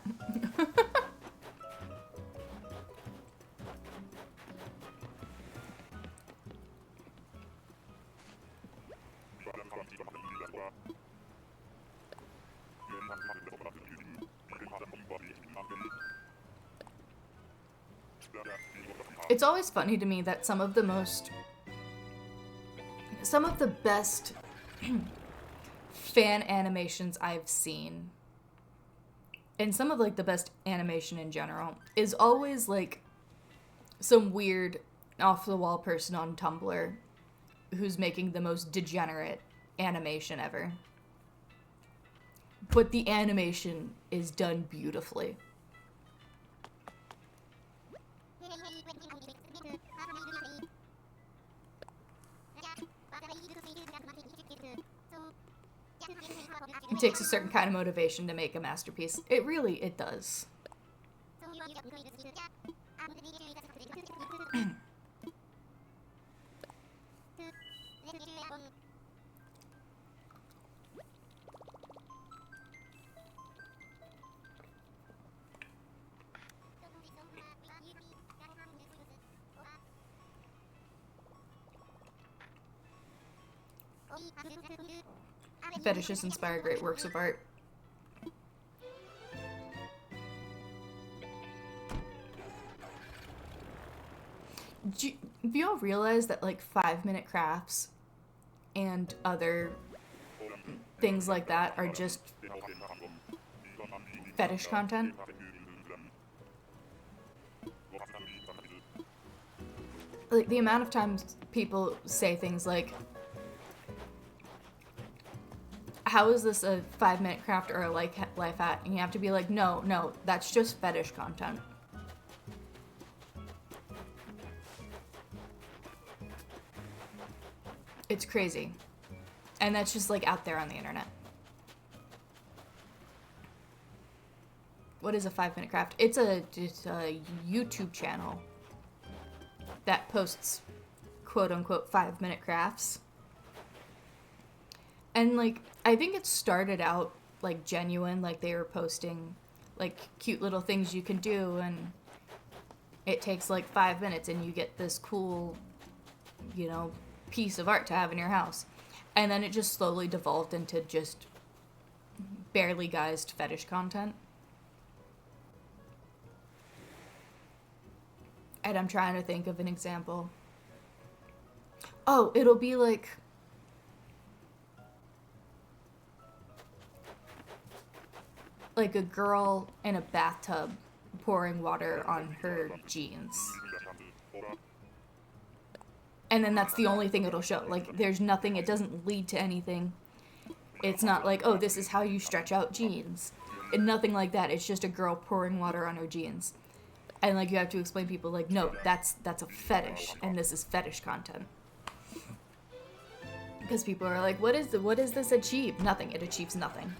A: It's always funny to me that some of the best fan animations I've seen, and some of, like, the best animation in general, is always, like, some weird off-the-wall person on Tumblr who's making the most degenerate animation ever. But the animation is done beautifully. It takes a certain kind of motivation to make a masterpiece. It does. Fetishes inspire great works of art. Do y'all realize that, like, 5-minute crafts and other things like that are just fetish content? Like, the amount of times people say things like, how is this a 5-minute craft or a life hack? And you have to be like, no, that's just fetish content. It's crazy. And that's just, like, out there on the internet. What is a 5-minute craft? It's a YouTube channel that posts quote-unquote 5-minute crafts. And, like, I think it started out, like, genuine, like, they were posting, like, cute little things you can do, and it takes, like, 5 minutes, and you get this cool, you know, piece of art to have in your house. And then it just slowly devolved into just barely guised fetish content. And I'm trying to think of an example. Oh, it'll be like... like a girl in a bathtub pouring water on her jeans. And then that's the only thing it'll show. Like, there's nothing, it doesn't lead to anything. It's not like, oh, this is how you stretch out jeans. And nothing like that. It's just a girl pouring water on her jeans. And, like, you have to explain to people, like, no, that's a fetish, and this is fetish content. Because people are like, what does this achieve? Nothing. It achieves nothing.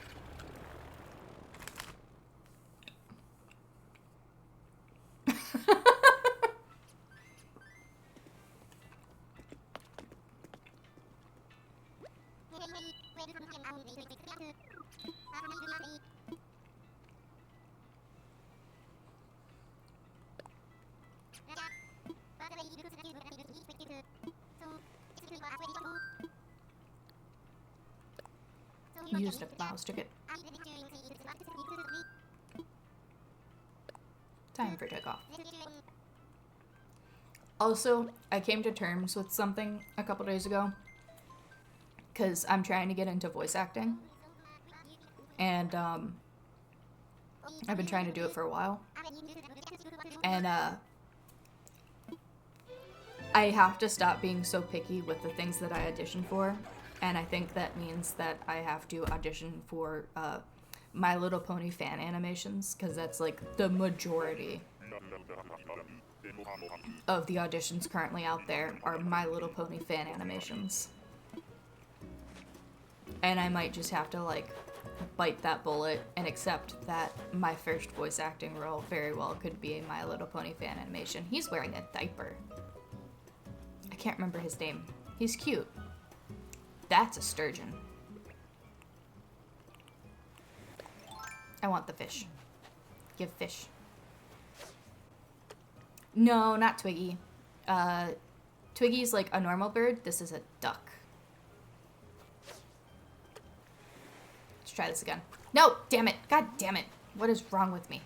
A: Used a mouse ticket. Time for takeoff. Also, I came to terms with something a couple days ago because I'm trying to get into voice acting, and I've been trying to do it for a while, and I have to stop being so picky with the things that I audition for. And I think that means that I have to audition for My Little Pony fan animations, because that's, like, the majority of the auditions currently out there are My Little Pony fan animations. And I might just have to, like, bite that bullet and accept that my first voice acting role very well could be a My Little Pony fan animation. He's wearing a diaper. I can't remember his name. He's cute. That's a sturgeon. I want the fish. Give fish. No, not Twiggy. Twiggy's like a normal bird. This is a duck. Let's try this again. No! Damn it! God damn it! What is wrong with me?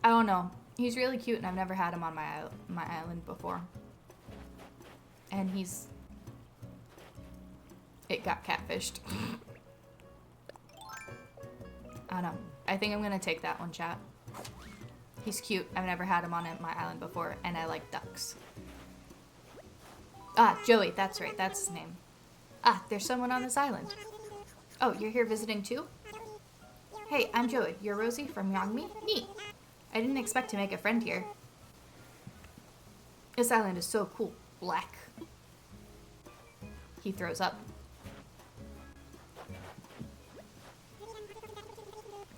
A: I don't know. He's really cute, and I've never had him on my island before. And it got catfished. I don't know. I think I'm gonna take that one, chat. He's cute. I've never had him on my island before, and I like ducks. Ah, Joey. That's right. That's his name. Ah, there's someone on this island. Oh, you're here visiting too? Hey, I'm Joey. You're Rosie from Yangmi? Neat. I didn't expect to make a friend here. This island is so cool. Black. He throws up.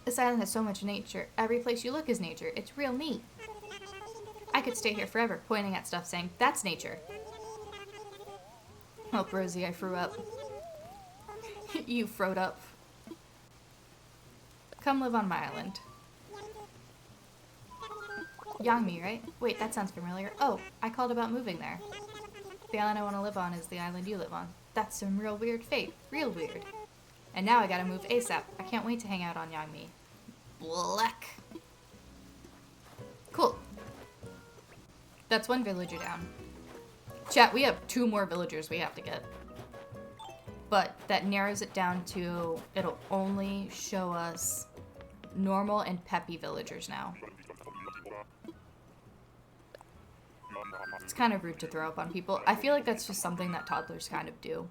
A: This island has so much nature. Every place you look is nature. It's real neat. I could stay here forever, pointing at stuff saying, that's nature. Help, Rosie, I threw up. You throwed up. Come live on my island. Yangmi, right? Wait, that sounds familiar. Oh, I called about moving there. The island I want to live on is the island you live on. That's some real weird fate. Real weird. And now I gotta move ASAP. I can't wait to hang out on Yangmi. Black. Cool. That's one villager down. Chat, we have 2 more villagers we have to get. But that narrows it down to, it'll only show us normal and peppy villagers now. It's kind of rude to throw up on people. I feel like that's just something that toddlers kind of do.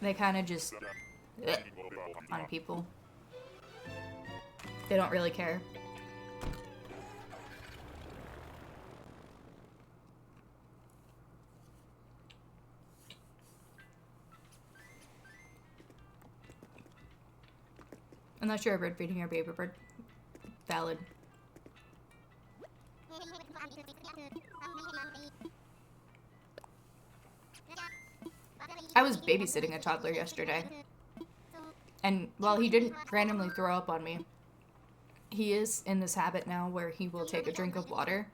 A: They kind of just on people. They don't really care. I'm not sure a bird feeding your baby bird. Valid. I was babysitting a toddler yesterday. And while he didn't randomly throw up on me, he is in this habit now where he will take a drink of water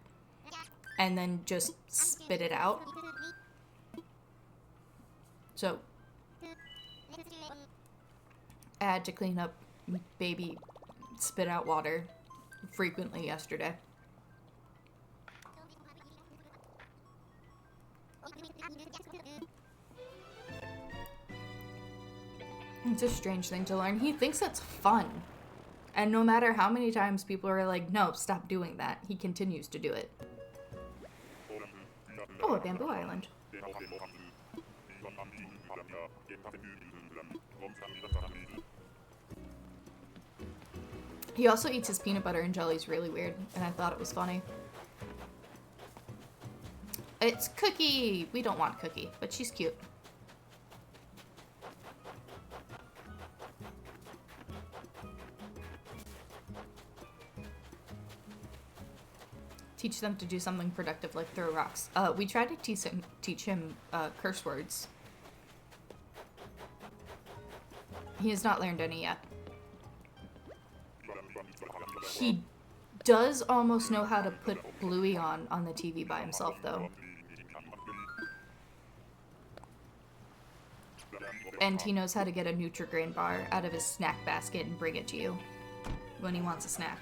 A: and then just spit it out. So I had to clean up baby spit out water frequently yesterday. It's a strange thing to learn. He thinks it's fun. And no matter how many times people are like, no, stop doing that, he continues to do it. Oh, a bamboo island. He also eats his peanut butter and jellies really weird, and I thought it was funny. It's Cookie! We don't want Cookie, but she's cute. Teach them to do something productive like throw rocks. We tried to teach him curse words. He has not learned any yet. He does almost know how to put Bluey on the TV by himself, though. And he knows how to get a Nutri-Grain bar out of his snack basket and bring it to you when he wants a snack.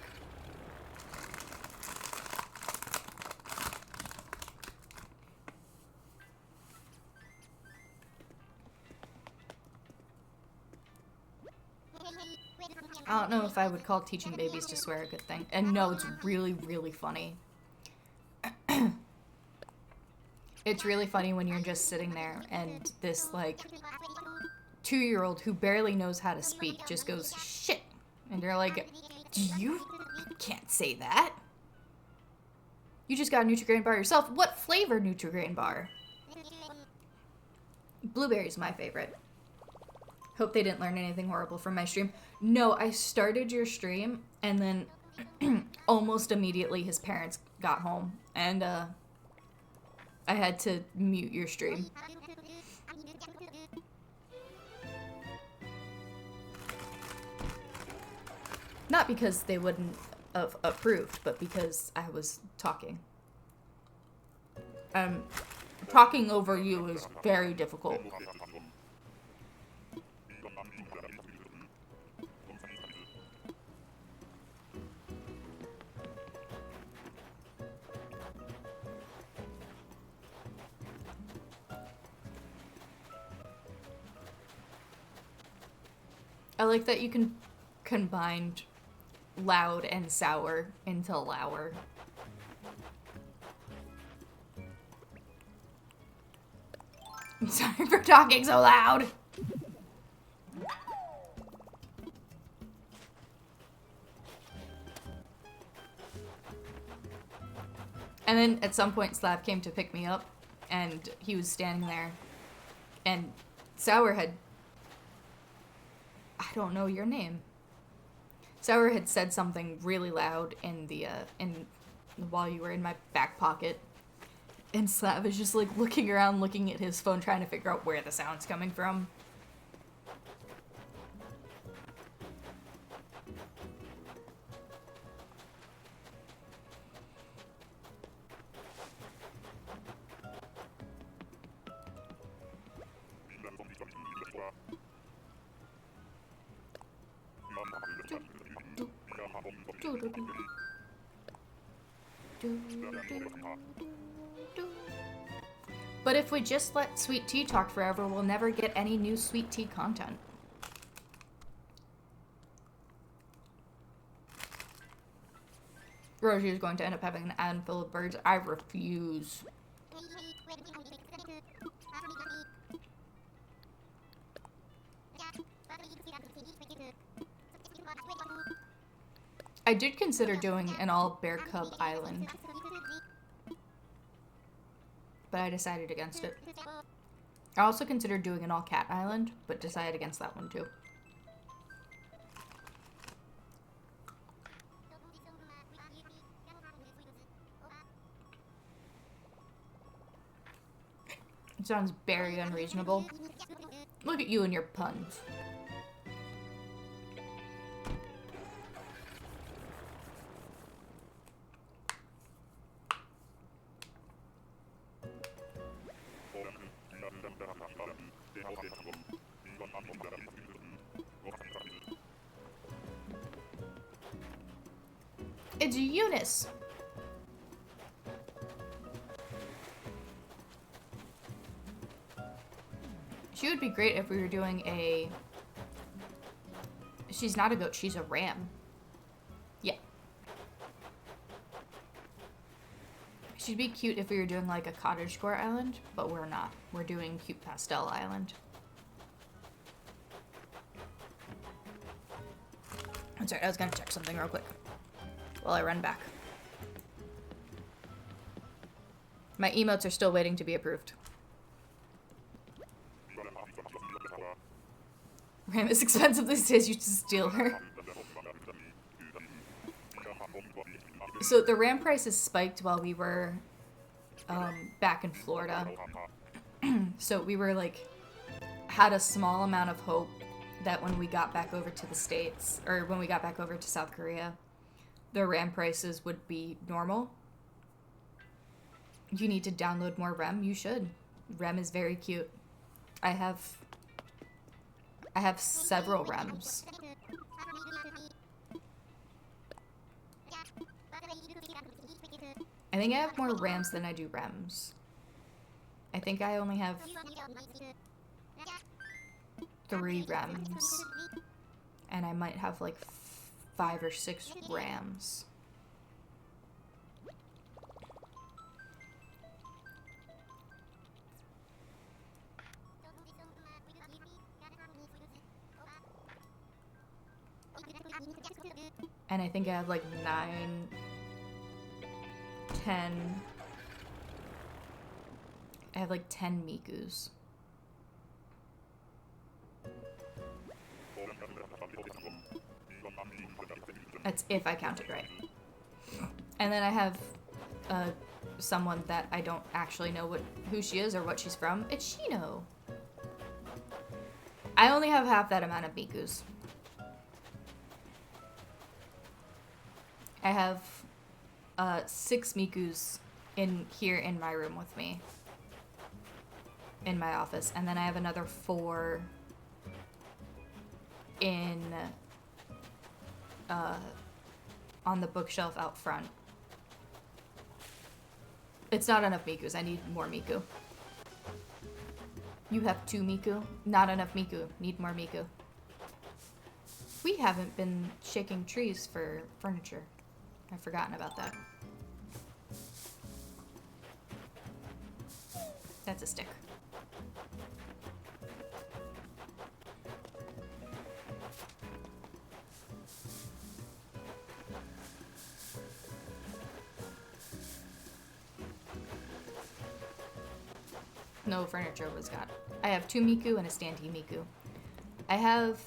A: I don't know if I would call teaching babies to swear a good thing. And no, it's really, really funny. It's really funny when you're just sitting there and this, like, 2-year-old who barely knows how to speak just goes, shit. And you're like, you can't say that. You just got a Nutri-Grain bar yourself. What flavor Nutri-Grain bar? Blueberry's my favorite. Hope they didn't learn anything horrible from my stream. No, I started your stream, and then almost immediately his parents got home, and I had to mute your stream. Not because they wouldn't have approved, but because I was talking. Talking over you is very difficult. I like that you can combine loud and sour into lour. I'm sorry for talking so loud. And then at some point Slab came to pick me up and he was standing there and Sour had, I don't know your name. Sour had said something really loud in the while you were in my back pocket. And Slab is just like looking around, looking at his phone, trying to figure out where the sound's coming from. But if we just let Sweet Tea talk forever, we'll never get any new Sweet Tea content. Rosie is going to end up having an island full of birds. I refuse. I did consider doing an all bear cub island, but I decided against it. I also considered doing an all cat island, but decided against that one too. It sounds very unreasonable. Look at you and your puns. It's Eunice. She would be great if we were doing a... She's not a goat, she's a ram. Yeah. She'd be cute if we were doing like a cottagecore island, but we're not. We're doing cute pastel island. I'm sorry, I was gonna check something real quick while I run back. My emotes are still waiting to be approved. Ram is expensive these days, you just steal her. So the ram prices spiked while we were back in Florida. So we were like, had a small amount of hope that when we got back over to the States, or when we got back over to South Korea, the ram prices would be normal. You need to download more Rem? You should. Rem is very cute. I have several Rems. I think I have more Rams than I do Rems. I think I only have 3 Rems. And I might have like 5 or 6 Rams. And I think I have like 9, 10. I have like 10 Mikus. That's if I counted right. And then I have someone that I don't actually know who she is or what she's from. It's Shino. I only have half that amount of Mikus. I have 6 Mikus here in my room with me. In my office. And then I have another 4 on the bookshelf out front. It's not enough Mikus. I need more Miku. You have 2 Miku? Not enough Miku. Need more Miku. We haven't been shaking trees for furniture. I've forgotten about that. That's a stick. No furniture was got. I have 2 Miku and a standee Miku. I have...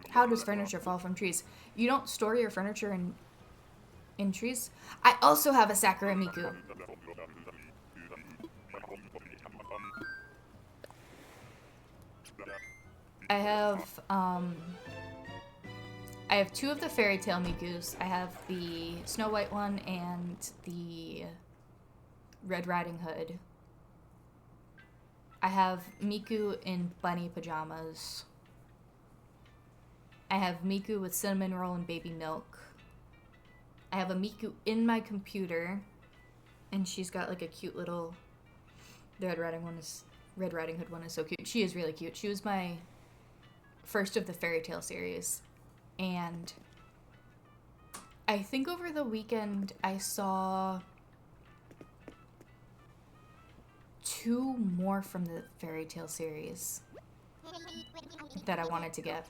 A: How does furniture fall from trees? You don't store your furniture in trees? I also have a Sakura Miku. I have 2 of the fairy tale Mikus. I have the Snow White one and the Red Riding Hood. I have Miku in bunny pajamas. I have Miku with cinnamon roll and baby milk. I have a Miku in my computer, and she's got like a cute little... The Red Riding Hood one is so cute. She is really cute. She was my first of the fairy tale series. And I think over the weekend I saw 2 more from the fairy tale series that I wanted to get.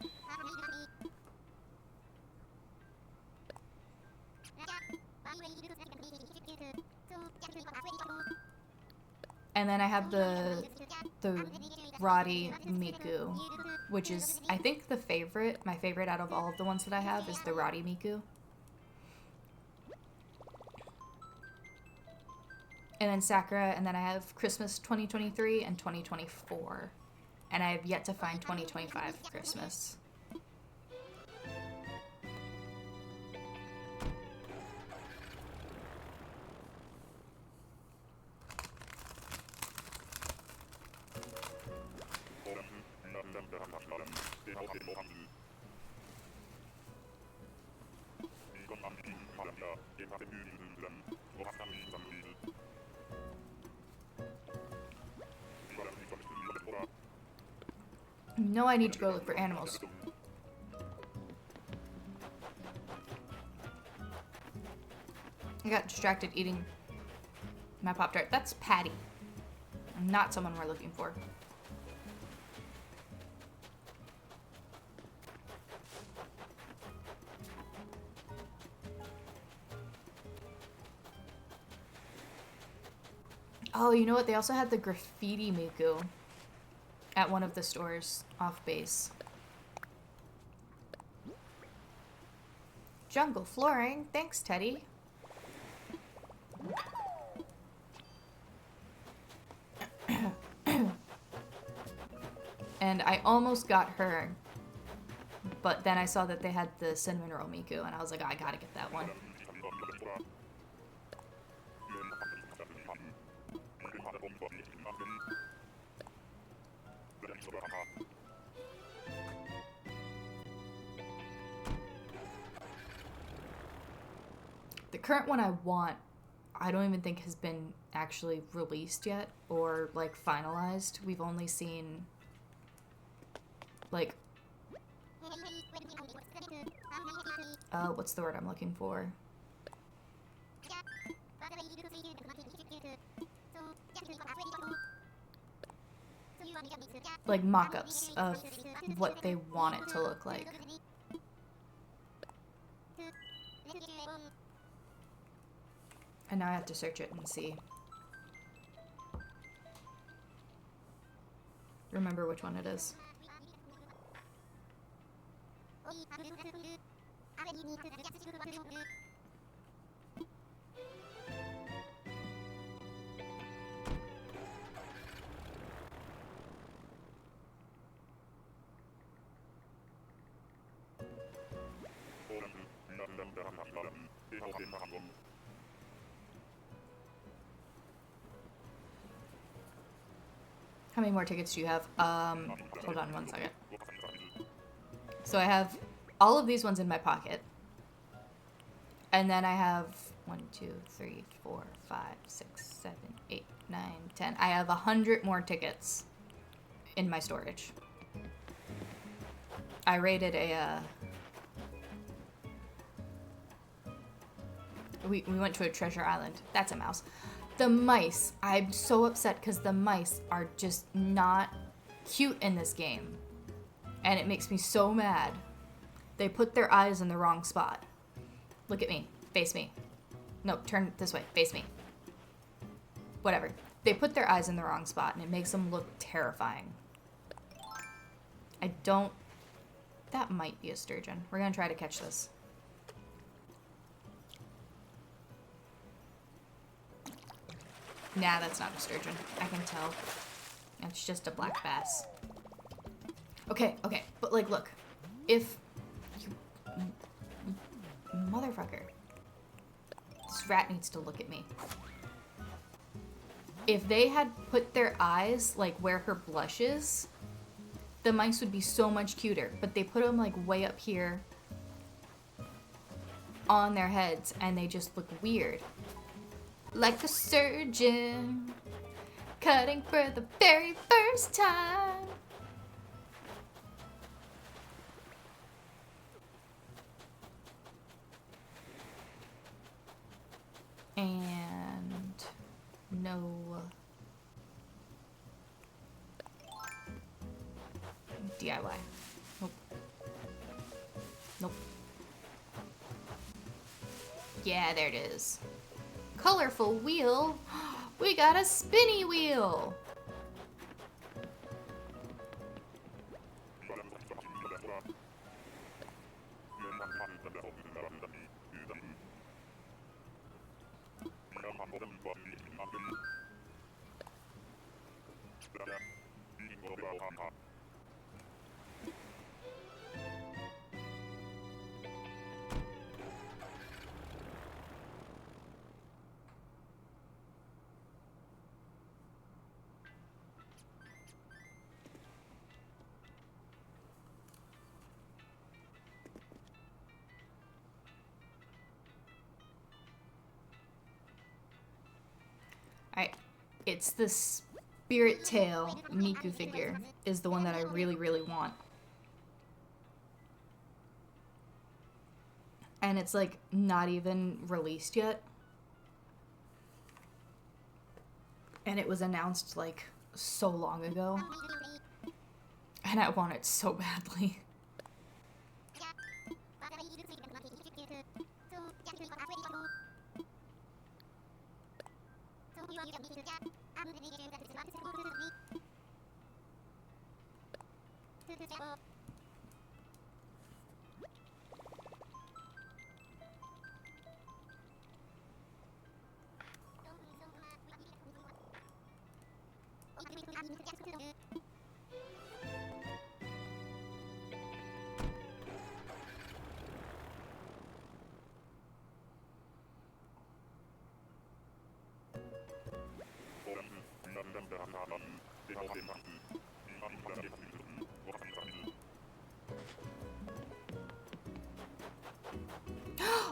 A: And then I have the Roddy Miku, which is, I think, my favorite out of all of the ones that I have is the Roddy Miku. and then Sakura, and then I have Christmas 2023 and 2024. And I have yet to find 2025 Christmas. No, I need to go look for animals. I got distracted eating my Pop-Tart. That's Patty. Not someone we're looking for. Oh, you know what? They also had the graffiti Miku at one of the stores off base. Jungle flooring. Thanks, Teddy. And I almost got her, but then I saw that they had the cinnamon roll Miku, and I was like, oh, I gotta get that one. The current one I want, I don't even think has been actually released yet or like finalized. We've only seen like what's the word I'm looking for? Like mock-ups of what they want it to look like. And now I have to search it and see. Remember which one it is. How many more tickets do you have? Hold on one second. So I have all of these ones in my pocket. And then I have 1, 2, 3, 4, 5, 6, 7, 8, 9, 10. I have 100 more tickets in my storage. I raided a, we went to a treasure island. That's a mouse. The mice, I'm so upset because the mice are just not cute in this game. And it makes me so mad. They put their eyes in the wrong spot. Look at me. Face me. No, turn this way. Face me. Whatever. They put their eyes in the wrong spot and it makes them look terrifying. I don't... That might be a sturgeon. We're gonna try to catch this. Nah, that's not a sturgeon. I can tell. It's just a black bass. Okay, okay. But, like, look. If... Motherfucker. This rat needs to look at me. If they had put their eyes, like, where her blush is, the mice would be so much cuter. But they put them, like, way up here on their heads, and they just look weird. Like a surgeon, cutting for the very first time. And no DIY. Nope. Nope. Yeah, there it is. Colorful wheel. We got a spinny wheel. Alright, it's the Spirit Tail Miku figure is the one that I really, really want. And it's like not even released yet. And it was announced like so long ago. And I want it so badly.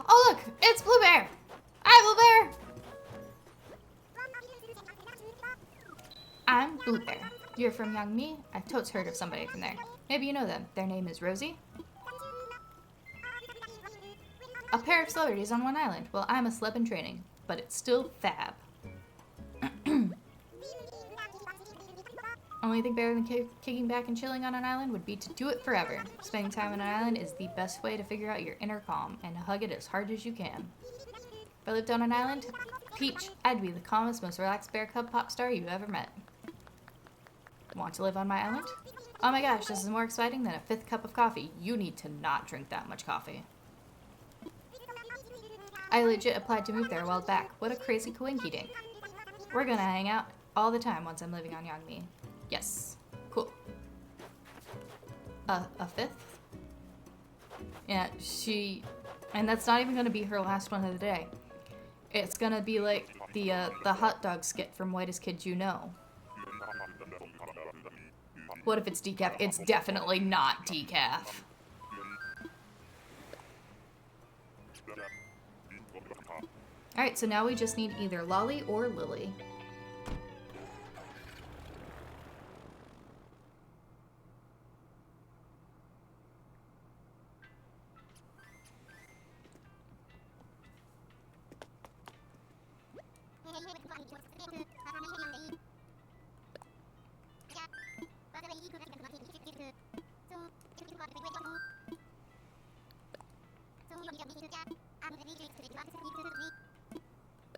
A: Oh look, it's Blue Bear! Hi, Blue Bear! I'm Blue Bear. You're from Young Me? I've totes heard of somebody from there. Maybe you know them. Their name is Rosie? A pair of celebrities on one island. Well, I'm a celeb in training, but it's still fab. Only thing better than kicking back and chilling on an island would be to do it forever. Spending time on an island is the best way to figure out your inner calm and hug it as hard as you can. If I lived on an island, Peach, I'd be the calmest, most relaxed bear cub pop star you ever met. Want to live on my island? Oh my gosh, this is more exciting than a 5th cup of coffee. You need to not drink that much coffee. I legit applied to move there a while back. What a crazy coinky dink. We're gonna hang out all the time once I'm living on Young Me. Yes. Cool. A 5th? Yeah, and that's not even gonna be her last one of the day. It's gonna be like the hot dog skit from Whitest Kids You Know. What if it's decaf? It's definitely not decaf. Alright, so now we just need either Lolly or Lily.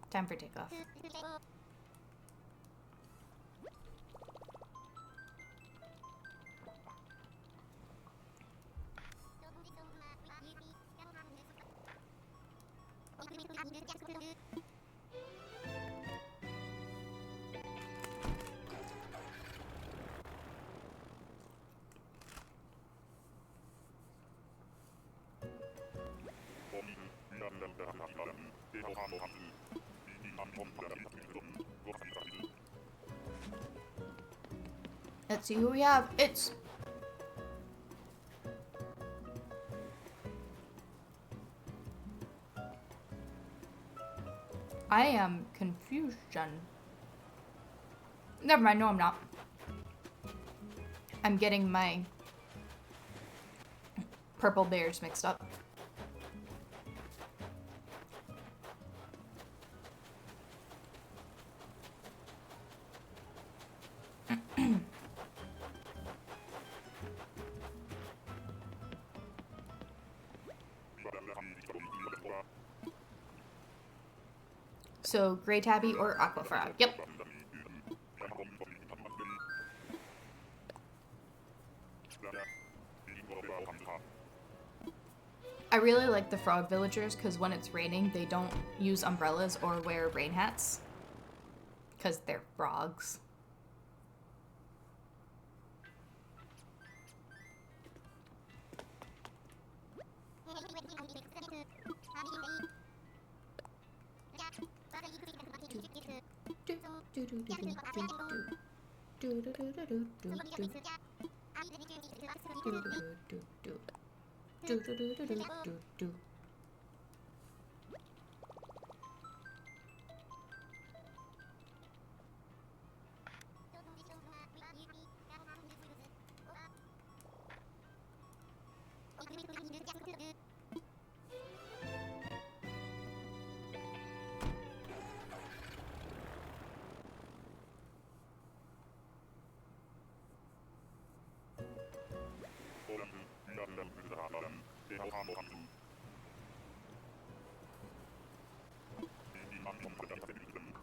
A: Time for takeoff. Let's see who we have. It's... I am confusion. Never mind, no I'm not. I'm getting my purple bears mixed up. So, Grey Tabby or Aqua Frog. Yep. I really like the frog villagers because when it's raining, they don't use umbrellas or wear rain hats. Because they're frogs.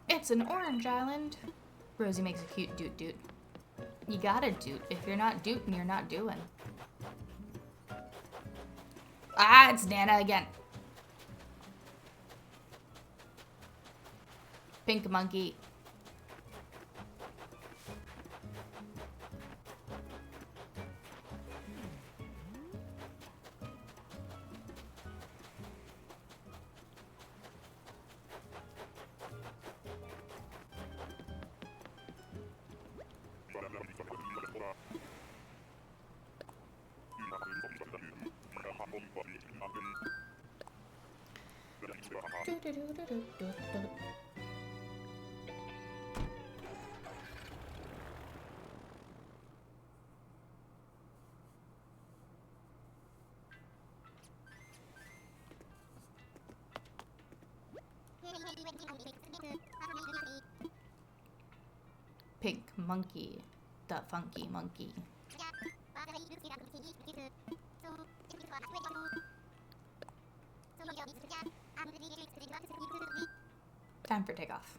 A: It's an orange island. Rosie makes a cute doot doot. You gotta doot. If you're not dootin', you're not doing. Ah, it's Nana again. Pink monkey. Pink monkey, the funky monkey. Time for takeoff.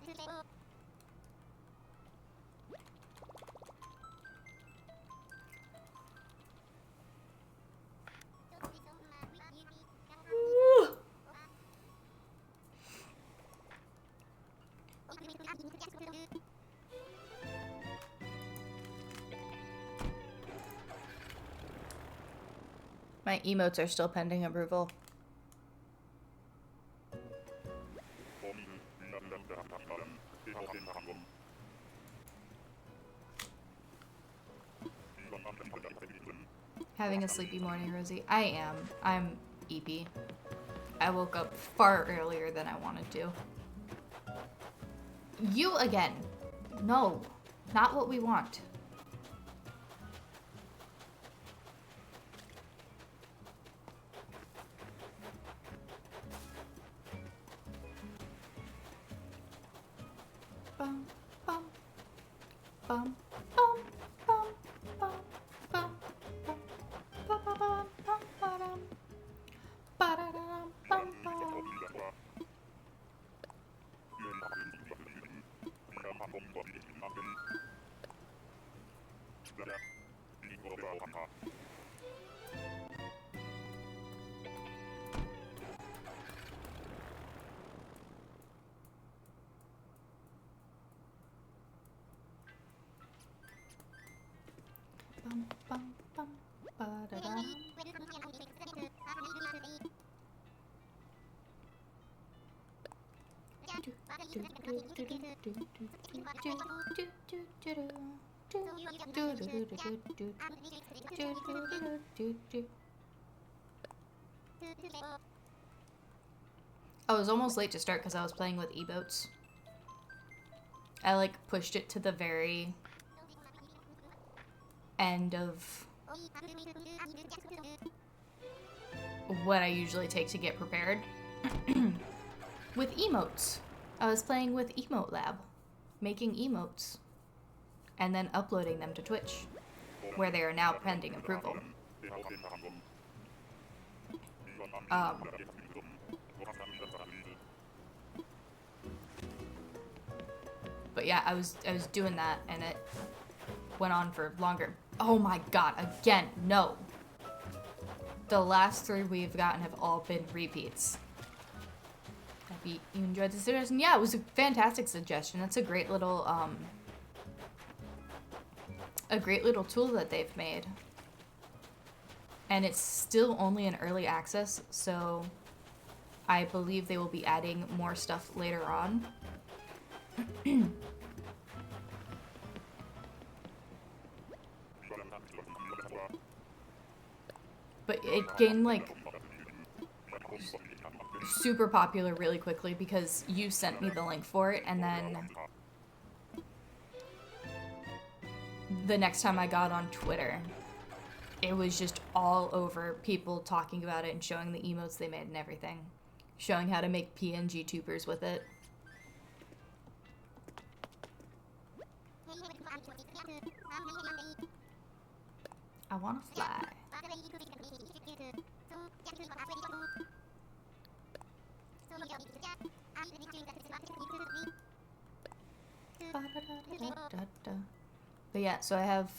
A: My emotes are still pending approval. Having a sleepy morning, Rosie? I am. I'm EP. I woke up far earlier than I wanted to. You again. No, not what we want. Bum, bum, bum, bum, bum, bum, bum, bum, bum, bum, bum, ba-dum, ba-da-dum, bum, bum. Bum, bum, bum, ba-da-dum. I was almost late to start because I was playing with e-boats. I like pushed it to the very end of what I usually take to get prepared. With emotes. I was playing with Emote Lab, making emotes, and then uploading them to Twitch, where they are now pending approval. But yeah, I was doing that, and it went on for longer. Oh my god, again, no. The last 3 we've gotten have all been repeats. Hope you enjoyed the suggestion. Yeah, it was a fantastic suggestion. That's a great little tool that they've made. And it's still only in early access, so I believe they will be adding more stuff later on. But it gained, like, super popular really quickly because you sent me the link for it, and then the next time I got on Twitter, it was just all over people talking about it and showing the emotes they made and everything. Showing how to make PNG tubers with it. I wanna fly. But yeah, so I have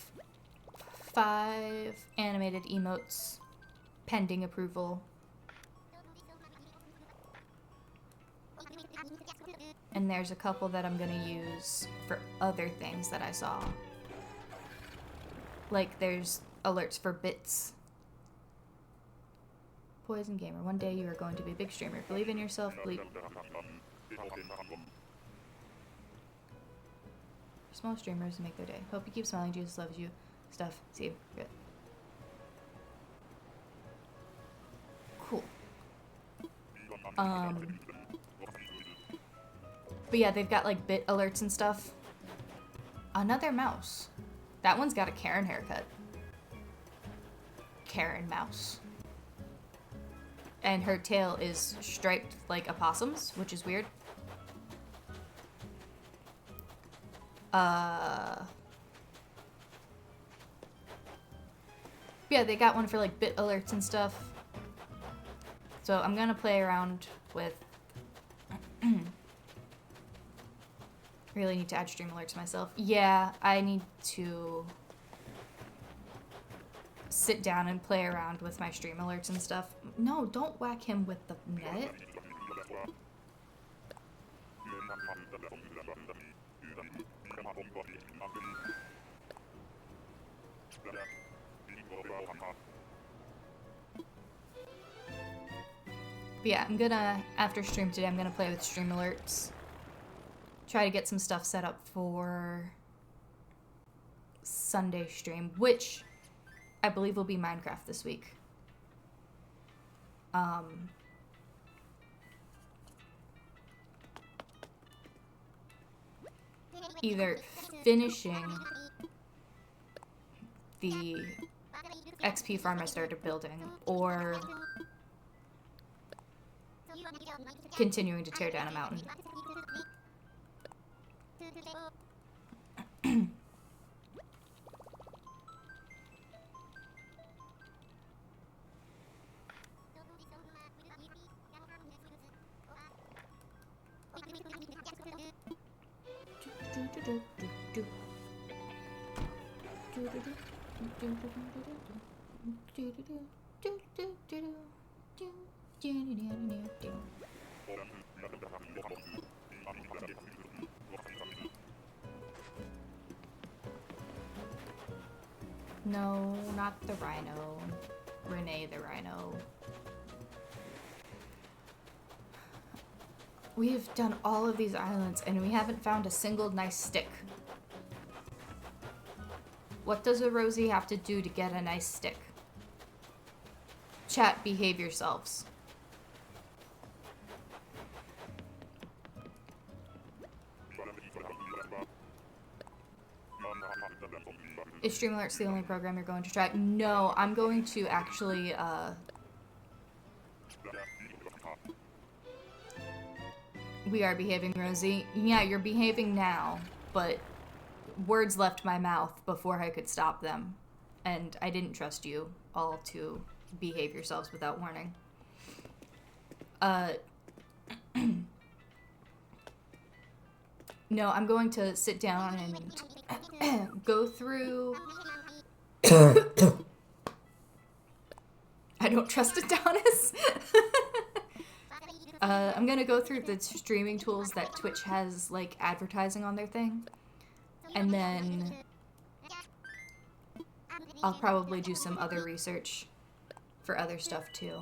A: 5 animated emotes pending approval. And there's a couple that I'm gonna use for other things that I saw. Like there's alerts for bits. Poison Gamer, one day you are going to be a big streamer. Believe in yourself, believe. Small streamers make their day. Hope you keep smiling, Jesus loves you. Stuff. See you. Good. Cool. But yeah, they've got like bit alerts and stuff. Another mouse. That one's got a Karen haircut. Karen mouse. And her tail is striped like a possum's, which is weird. Yeah, they got one for like bit alerts and stuff. So I'm gonna play around with. Really need to add stream alerts myself. Yeah, I need to sit down and play around with my stream alerts and stuff. No, don't whack him with the net. But yeah, I'm gonna, after stream today, I'm gonna play with stream alerts. Try to get some stuff set up for Sunday stream, which I believe will be Minecraft this week. Either finishing the XP farm I started building, or continuing to tear down a mountain. No, not the rhino. Renee the rhino. We have done all of these islands and we haven't found a single nice stick. What does a Rosie have to do to get a nice stick? Chat, behave yourselves. Is Streamlabs the only program you're going to try? No, I'm going to actually, We are behaving, Rosie. Yeah, you're behaving now, but words left my mouth before I could stop them. And I didn't trust you all to behave yourselves without warning. No, I'm going to sit down and go through... I don't trust Adonis. I'm gonna go through the streaming tools that Twitch has, like, advertising on their thing. And then I'll probably do some other research for other stuff, too.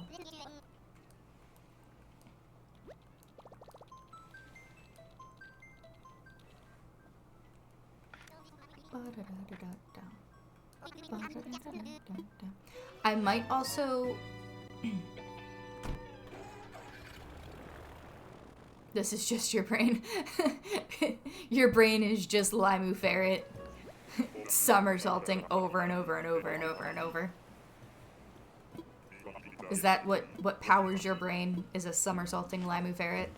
A: I might also... This is just your brain. Your brain is just Limu Ferret somersaulting over and over and over and over and over. Is that what powers your brain? Is a somersaulting Limu Ferret?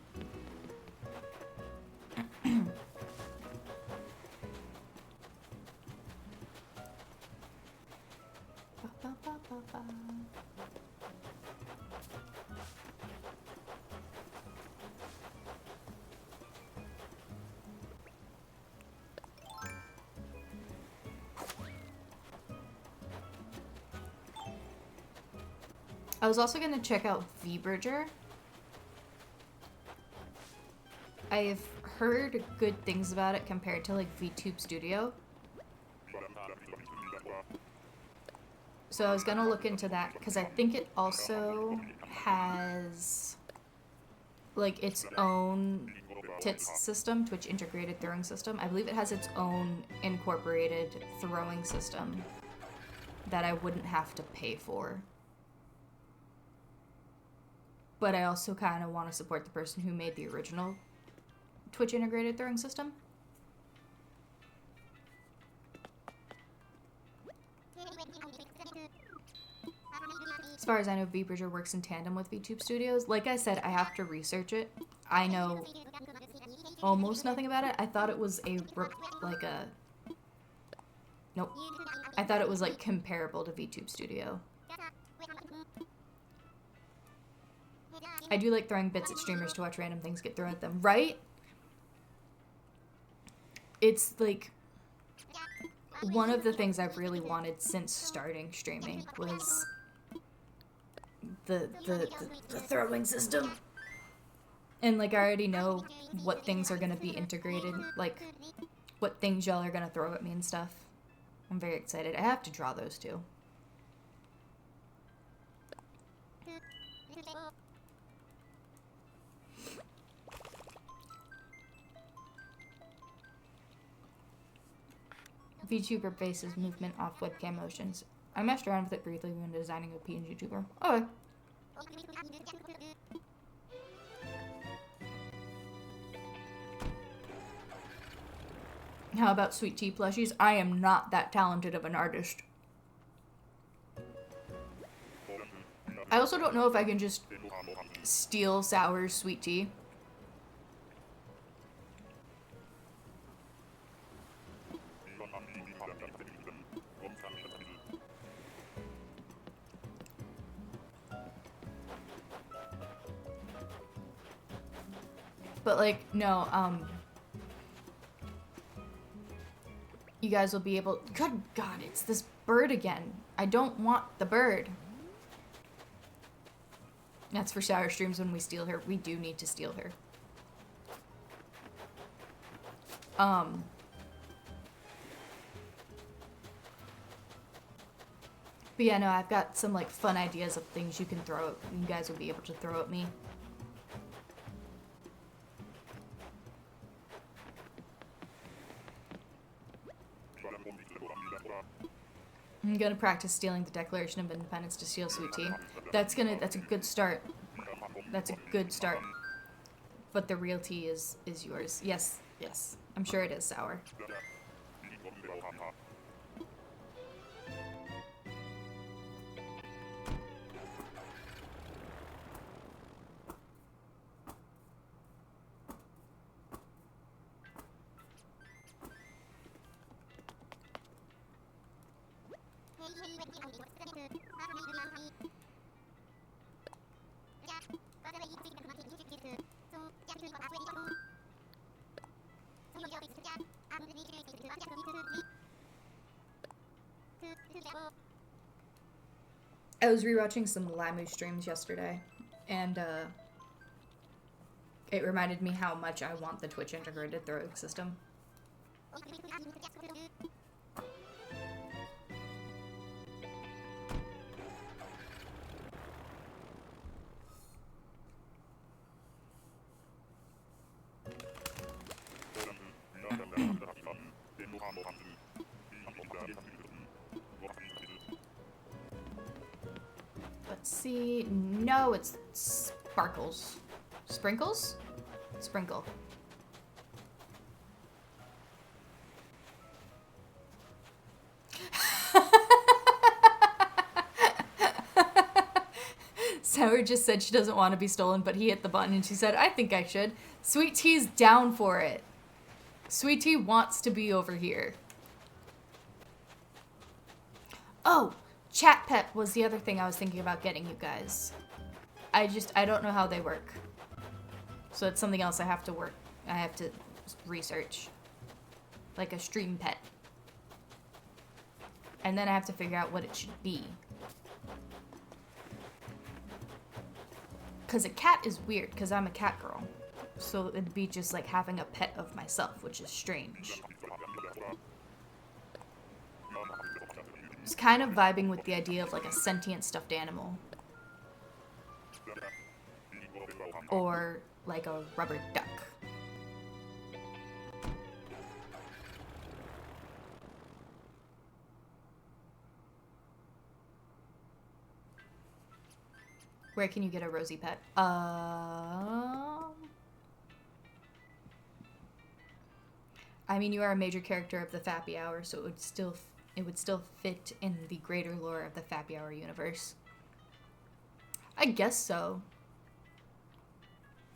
A: I was also gonna check out VBridger. I've heard good things about it compared to like VTube Studio. So I was gonna look into that because I think it also has like its own TITS system, Twitch integrated throwing system. I believe it has its own incorporated throwing system that I wouldn't have to pay for. But I also kind of want to support the person who made the original Twitch integrated throwing system. As far as I know, VBridger works in tandem with VTube Studios. Like I said, I have to research it. I know almost nothing about it. I thought it was nope. I thought it was like comparable to VTube Studio. I do like throwing bits at streamers to watch random things get thrown at them, right? It's like one of the things I've really wanted since starting streaming was the throwing system. And like I already know what things are gonna be integrated, like what things y'all are gonna throw at me and stuff. I'm very excited. I have to draw those too. VTuber bases movement off webcam motions. I messed around with it briefly when designing a PNG tuber. Okay. How about sweet tea plushies? I am not that talented of an artist. I also don't know if I can just steal Sour's sweet tea. But like, no, you guys will be able, good God, it's this bird again. I don't want the bird. That's for Sour streams when we steal her. We do need to steal her. But yeah, no, I've got some like fun ideas of things you can throw at, you guys will be able to throw at me. I'm gonna practice stealing the Declaration of Independence to steal sweet tea. That's a good start. That's a good start. But the real tea is yours. Yes, yes. I'm sure it is, Sour. I was rewatching some Limu streams yesterday, and it reminded me how much I want the Twitch integrated throwing system. See, no, it's Sparkles. Sprinkles? Sprinkle. Sour just said she doesn't want to be stolen, but he hit the button and she said, I think I should. Sweet Tea's down for it. Sweet Tea wants to be over here. Oh, Chat Pet was the other thing I was thinking about getting you guys. I don't know how they work. So it's something else I have to research. Like a stream pet. And then I have to figure out what it should be. Because a cat is weird, because I'm a cat girl. So it'd be just like having a pet of myself, which is strange. Just kind of vibing with the idea of like a sentient stuffed animal. Or like a rubber duck. Where can you get a rosy pet? I mean, you are a major character of the Fappy Hour, so it would still fit in the greater lore of the Fappy Hour universe. I guess so.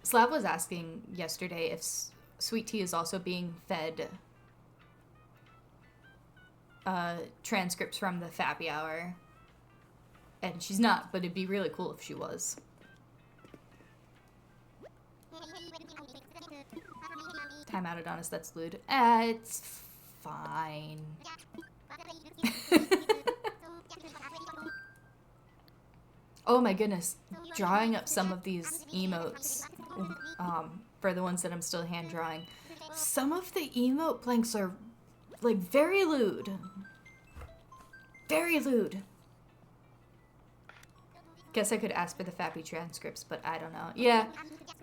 A: Slav was asking yesterday if Sweet Tea is also being fed transcripts from the Fappy Hour. And she's not, but it'd be really cool if she was. Time out, Adonis, that's lewd. It's fine. Oh my goodness. Drawing up some of these emotes, for the ones that I'm still hand drawing. Some of the emote blanks are, like, very lewd. Very lewd. Guess I could ask for the Fappy transcripts, but I don't know. Yeah,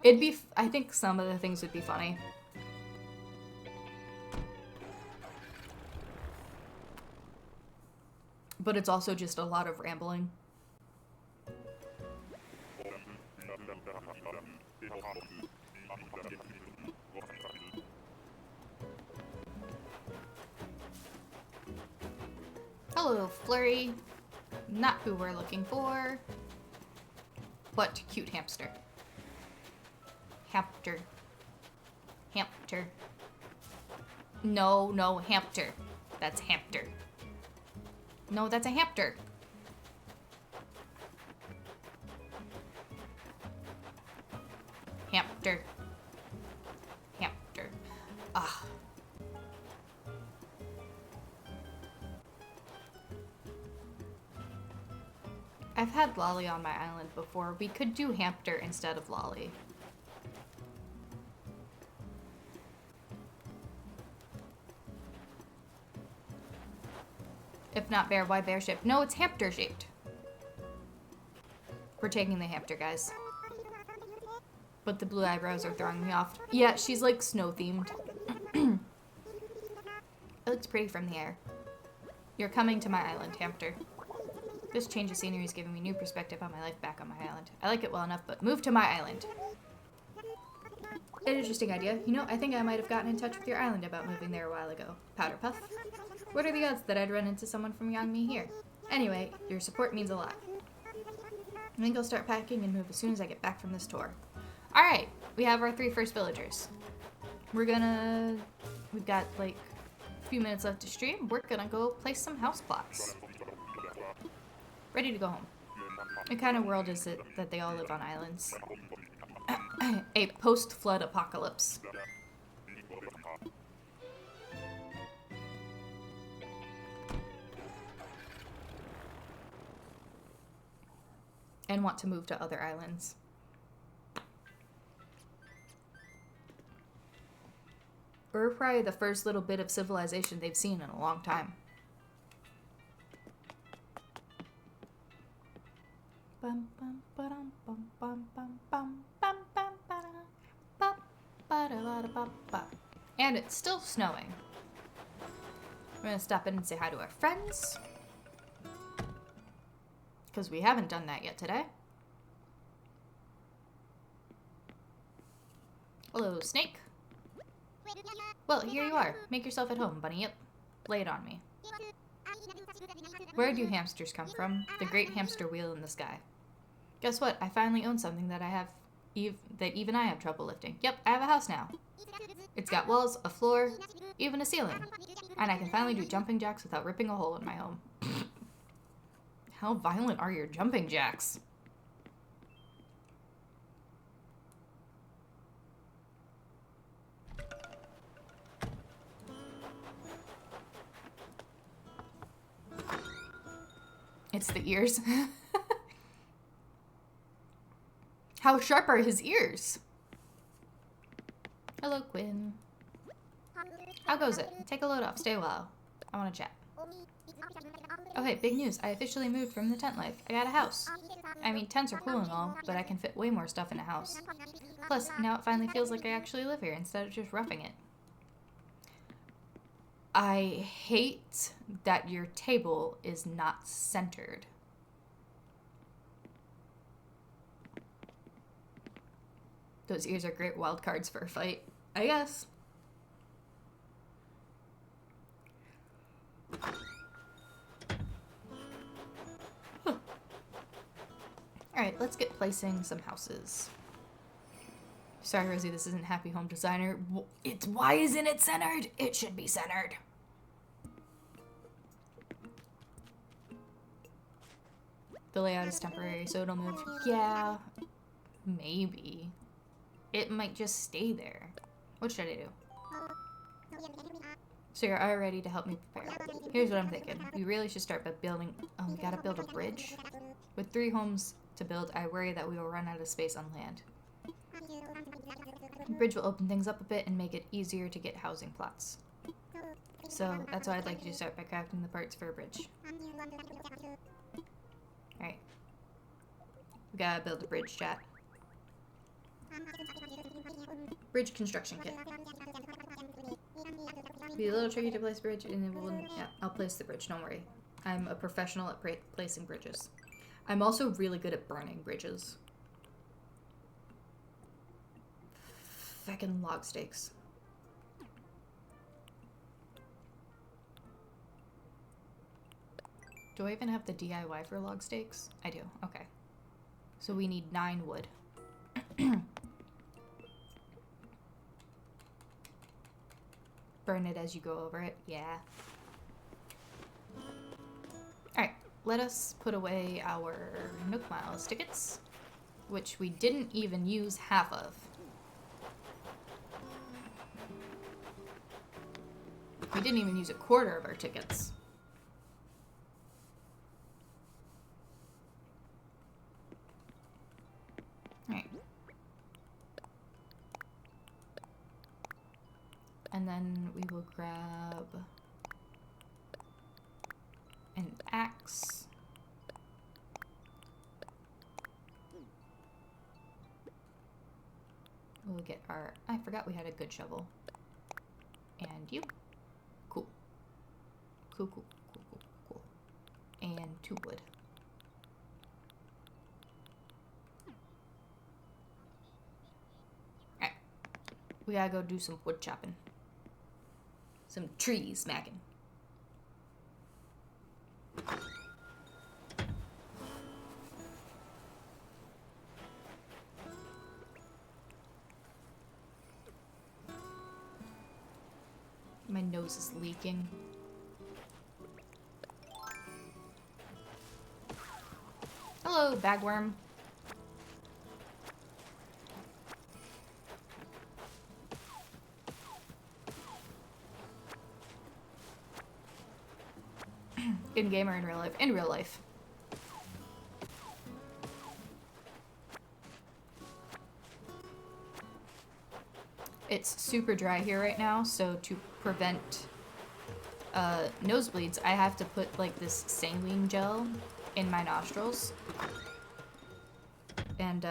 A: it'd be, I think some of the things would be funny. But it's also just a lot of rambling. Hello, Flurry. Not who we're looking for. But cute hamster. Hamster. Hamster. No, hamster. That's hamster. No, that's a hamster. Hamster. Hamster. Ah. I've had Lolly on my island before. We could do hamster instead of Lolly. If not bear, why bear shaped? No, it's hamster shaped. We're taking the hamster, guys. But the blue eyebrows are throwing me off. Yeah, she's like snow themed. It looks pretty from the air. You're coming to my island, hamster. This change of scenery is giving me new perspective on my life back on my island. I like it well enough, but move to my island. An interesting idea. You know, I think I might have gotten in touch with your island about moving there a while ago. Powder Puff. What are the odds that I'd run into someone from Yangmi here? Anyway, your support means a lot. I think I'll start packing and move as soon as I get back from this tour. Alright, we have our 3 first villagers. We've got like a few minutes left to stream. We're gonna go place some house blocks. Ready to go home. What kind of world is it that they all live on islands? A post-flood apocalypse. And want to move to other islands. We're probably the first little bit of civilization they've seen in a long time. And it's still snowing. We're gonna stop in and say hi to our friends. Because we haven't done that yet today. Hello, snake. Well, here you are. Make yourself at home, bunny. Yep. Lay it on me. Where do hamsters come from? The great hamster wheel in the sky. Guess what? I finally own something that that even I have trouble lifting. Yep, I have a house now. It's got walls, a floor, even a ceiling. And I can finally do jumping jacks without ripping a hole in my home. How violent are your jumping jacks? It's the ears. How sharp are his ears? Hello, Quinn. How goes it? Take a load off. Stay a while. I want to chat. Oh, hey, big news. I officially moved from the tent life. I got a house. I mean, tents are cool and all, but I can fit way more stuff in a house. Plus, now it finally feels like I actually live here instead of just roughing it. I hate that your table is not centered. Those ears are great wild cards for a fight, I guess. Huh. Alright, let's get placing some houses. Sorry, Rosie, this isn't Happy Home Designer. Why isn't it centered? It should be centered. The layout is temporary, so it'll move. Yeah, maybe. It might just stay there. What should I do? So you're all ready to help me prepare. Here's what I'm thinking. We really should start by building... Oh, we gotta build a bridge? With 3 homes to build, I worry that we will run out of space on land. The bridge will open things up a bit and make it easier to get housing plots. So that's why I'd like you to start by crafting the parts for a bridge. Alright. We gotta build a bridge, chat. Bridge construction kit. Be a little tricky to place a bridge, and it will... Yeah, I'll place the bridge, don't worry. I'm a professional at placing bridges. I'm also really good at burning bridges. Feckin' log stakes. Do I even have the DIY for log stakes? I do, okay. So we need 9 wood. Burn it as you go over it, yeah. Alright, let us put away our Nook Miles tickets, which we didn't even use half of. We didn't even use a quarter of our tickets. Alright. And then we will grab an axe. We'll get our... I forgot we had a good shovel. And you. Cool. Cool, cool, cool, cool, cool. And 2 wood. Alright. We gotta go do some wood chopping. Some tree smacking. My nose is leaking. Hello, bagworm. In game or in real life? In real life. It's super dry here right now, so to prevent nosebleeds, I have to put like this saline gel in my nostrils. And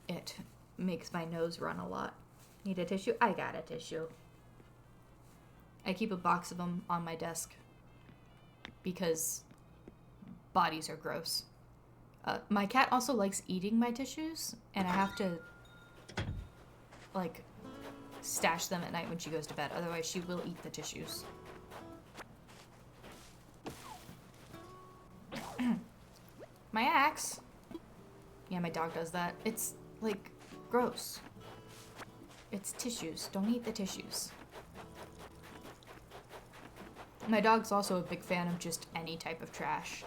A: it makes my nose run a lot. Need a tissue? I got a tissue. I keep a box of them on my desk because bodies are gross. My cat also likes eating my tissues, and I have to, like, stash them at night when she goes to bed. Otherwise, she will eat the tissues. My axe. Yeah, my dog does that. It's, like, gross. It's tissues. Don't eat the tissues. My dog's also a big fan of just any type of trash.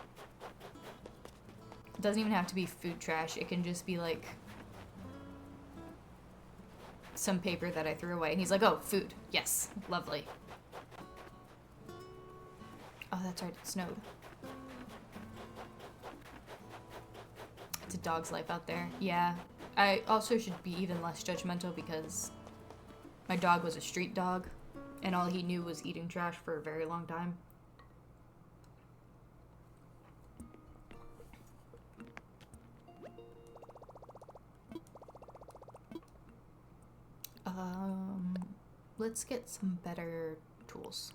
A: It doesn't even have to be food trash. It can just be, like, some paper that I threw away. And he's like, oh, food. Yes. Lovely. Oh, that's right. It snowed. It's a dog's life out there. Yeah. I also should be even less judgmental because my dog was a street dog and all he knew was eating trash for a very long time. Let's get some better tools.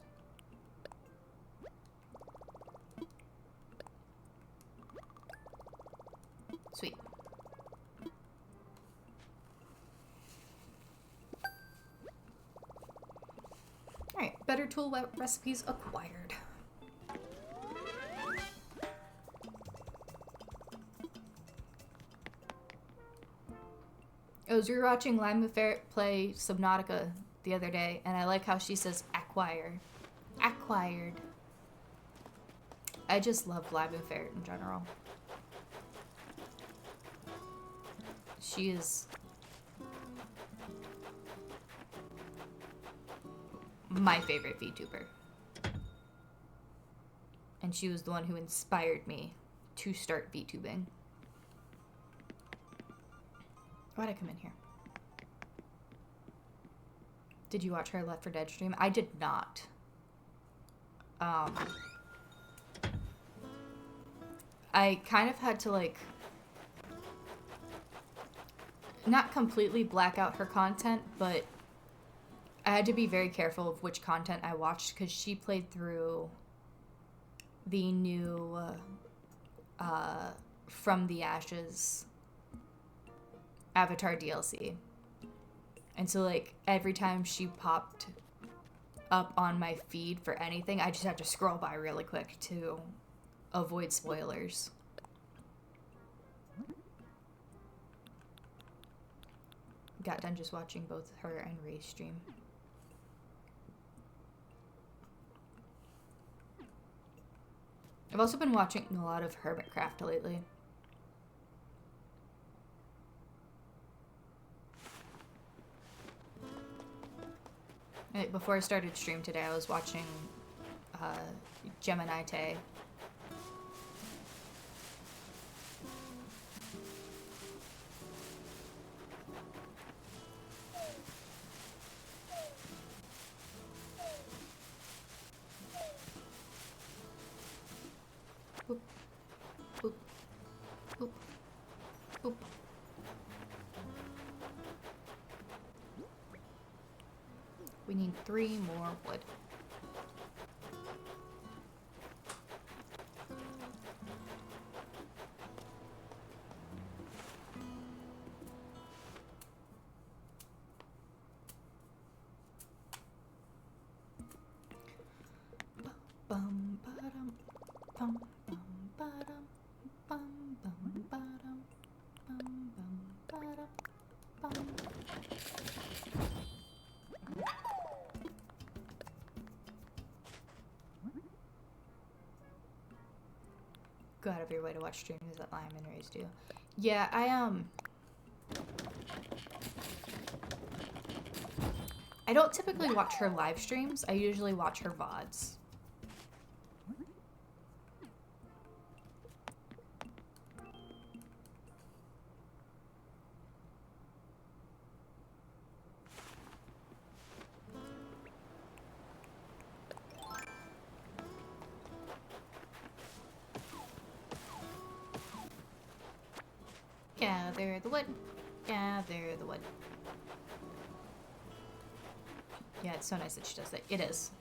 A: Sweet. Alright, better tool recipes acquired. I was rewatching Lima Ferret play Subnautica the other day, and I like how she says acquire. Acquired. I just love Lima Ferret in general. She is my favorite VTuber. And she was the one who inspired me to start VTubing. Why'd I come in here? Did you watch her Left 4 Dead stream? I did not. I kind of had to, like, not completely black out her content, but I had to be very careful of which content I watched because she played through the new From the Ashes Avatar DLC. And so, like, every time she popped up on my feed for anything, I just had to scroll by really quick to avoid spoilers. Got done just watching both her and Ray's stream. I've also been watching a lot of Hermitcraft lately. Before I started stream today, I was watching Gemini Tay. Boop. Boop. Boop. Boop. We need 3 more wood. Bum ba-dum, bum bum ba-dum, bum bum ba-dum, bum bum ba-dum, bum. Go out of your way to watch streams that Liam and Rays do. Yeah, I don't typically watch her live streams. I usually watch her VODs. Gather the wood. Gather the wood. Yeah, it's so nice that she does that. It is.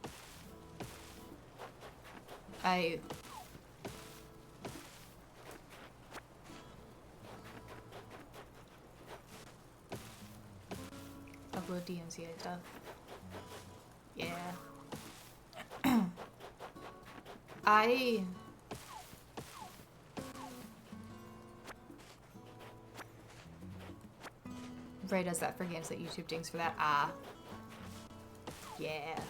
A: couple of DMCA stuff. Yeah. Ray does that for games that YouTube dings for that. Ah. Yeah.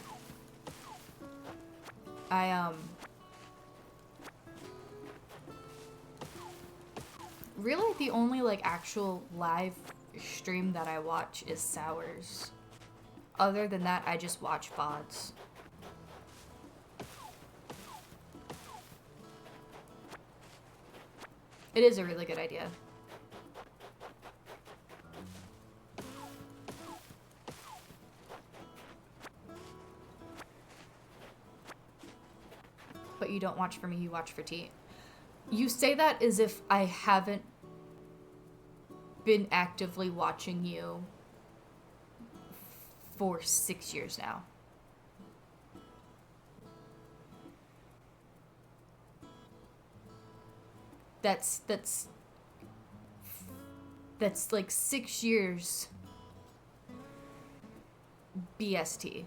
A: Really the only like actual live stream that I watch is Sours. Other than that, I just watch VODs. It is a really good idea. But you don't watch for me, you watch for T. You say that as if I haven't been actively watching you for 6 years now. That's like 6 years BST.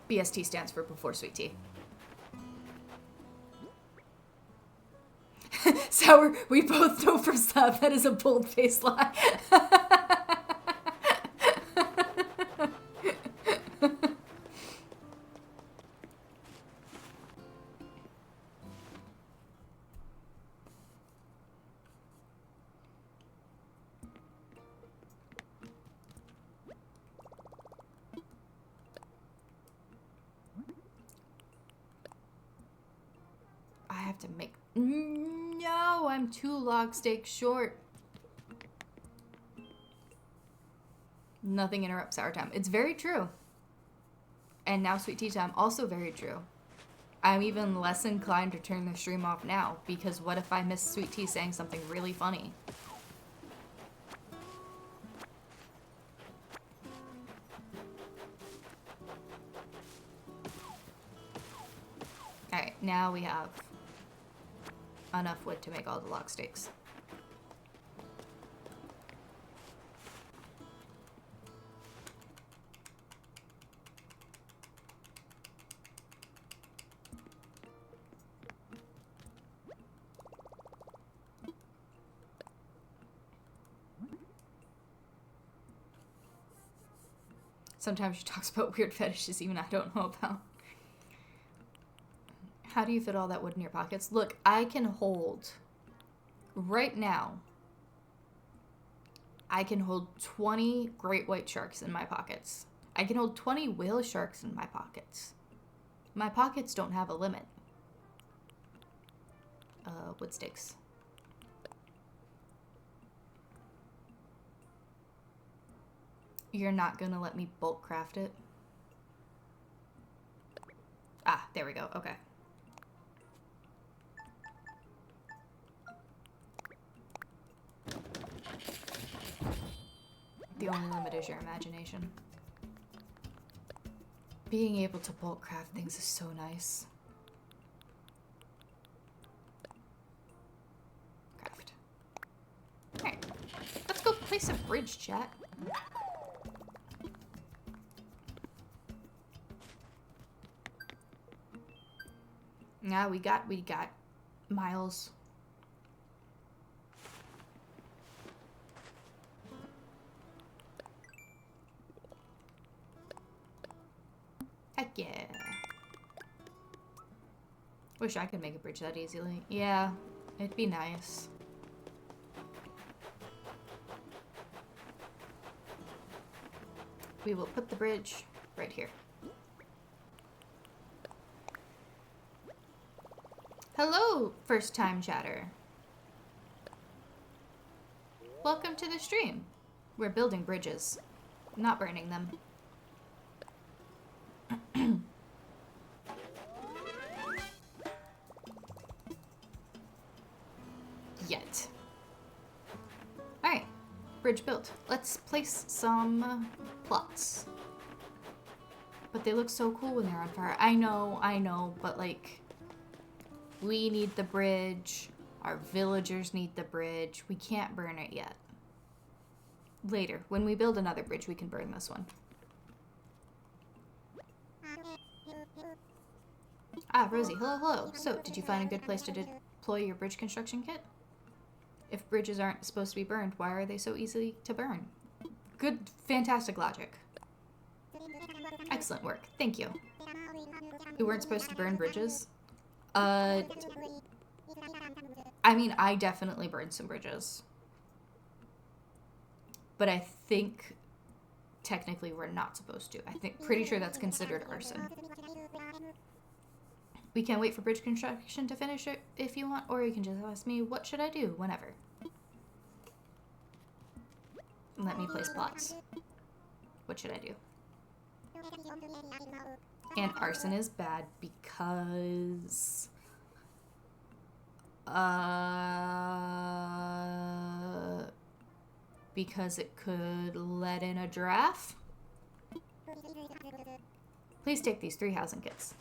A: BST stands for before sweet tea. Sour, we both know from Slap that is a bold-faced lie. I have to make... No, I'm 2 log steaks short. Nothing interrupts sour time. It's very true. And now sweet tea time, also very true. I'm even less inclined to turn the stream off now, because what if I miss sweet tea saying something really funny? Alright, now we have enough wood to make all the log steaks. Sometimes she talks about weird fetishes even I don't know about. How do you fit all that wood in your pockets? Look, I can hold, right now, I can hold 20 great white sharks in my pockets. I can hold 20 whale sharks in my pockets. My pockets don't have a limit. Wood sticks. You're not gonna let me bulk craft it? Ah, there we go, okay. The only limit is your imagination. Being able to bulk craft things is so nice. Craft. Alright, let's go place a bridge, chat. Yeah, we got miles. Heck yeah. Wish I could make a bridge that easily. Yeah, it'd be nice. We will put the bridge right here. Hello, first-time chatter. Welcome to the stream. We're building bridges, not burning them. Yet. Alright, bridge built. Let's place some plots. But they look so cool when they're on fire. I know, but like, we need the bridge Our villagers need the bridge. We can't burn it yet. Later, when we build another bridge, we can burn this one. Ah, Rosie, hello, hello. So, did you find a good place to deploy your bridge construction kit? If bridges aren't supposed to be burned, why are they so easy to burn? Good, fantastic logic. Excellent work. Thank you. We weren't supposed to burn bridges? I mean, I definitely burned some bridges. But I think technically we're not supposed to. Pretty sure that's considered arson. We can't wait for bridge construction to finish it if you want, or you can just ask me, what should I do, whenever. Let me place plots. What should I do? And arson is bad because... because it could let in a giraffe. Please take these 3 housing kits.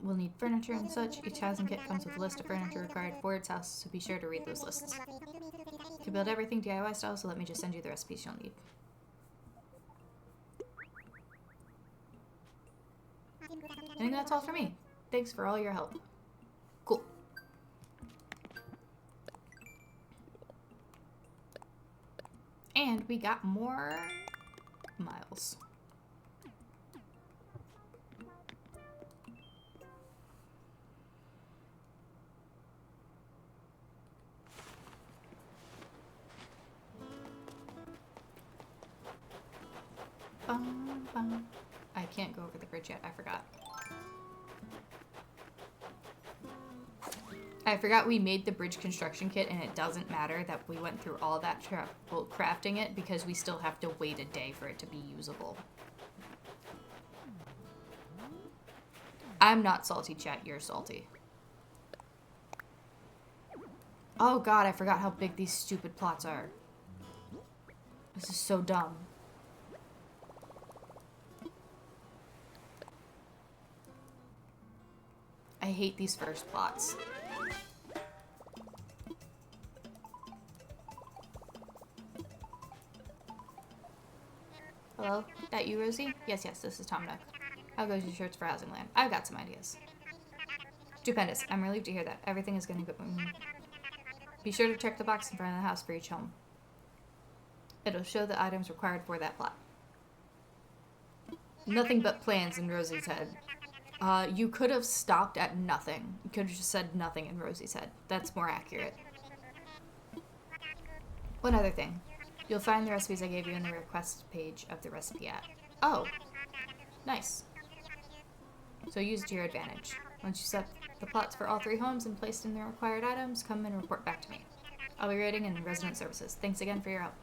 A: We'll need furniture and such. Each housing kit comes with a list of furniture required for its house, so be sure to read those lists. You can build everything DIY style, so let me just send you the recipes you'll need. I think that's all for me. Thanks for all your help. Cool. And we got more miles. Bum, bum. I can't go over the bridge yet. I forgot. I forgot we made the bridge construction kit, and it doesn't matter that we went through all that trouble crafting it because we still have to wait a day for it to be usable. I'm not salty, chat. You're salty. Oh god, I forgot how big these stupid plots are. This is so dumb. I hate these first plots. Hello? That you, Rosie? Yes, this is Tom Nook. How goes your search for housing land? I've got some ideas. Stupendous. I'm relieved to hear that. Everything is going to go... Be sure to check the box in front of the house for each home. It'll show the items required for that plot. Nothing but plans in Rosie's head. You could have stopped at nothing. You could have just said nothing in Rosie's head. That's more accurate. One other thing. You'll find the recipes I gave you in the request page of the recipe app. Oh, nice. So use it to your advantage. Once you set the plots for all 3 homes and placed in the required items, come and report back to me. I'll be waiting in resident services. Thanks again for your help.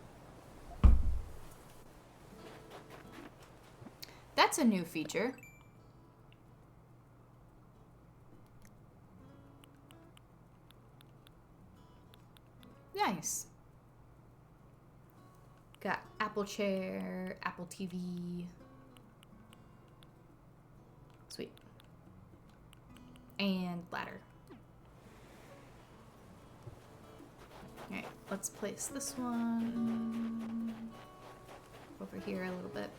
A: That's a new feature. Nice. Got Apple Chair, Apple TV. Sweet. And ladder. Alright, let's place this one over here a little bit.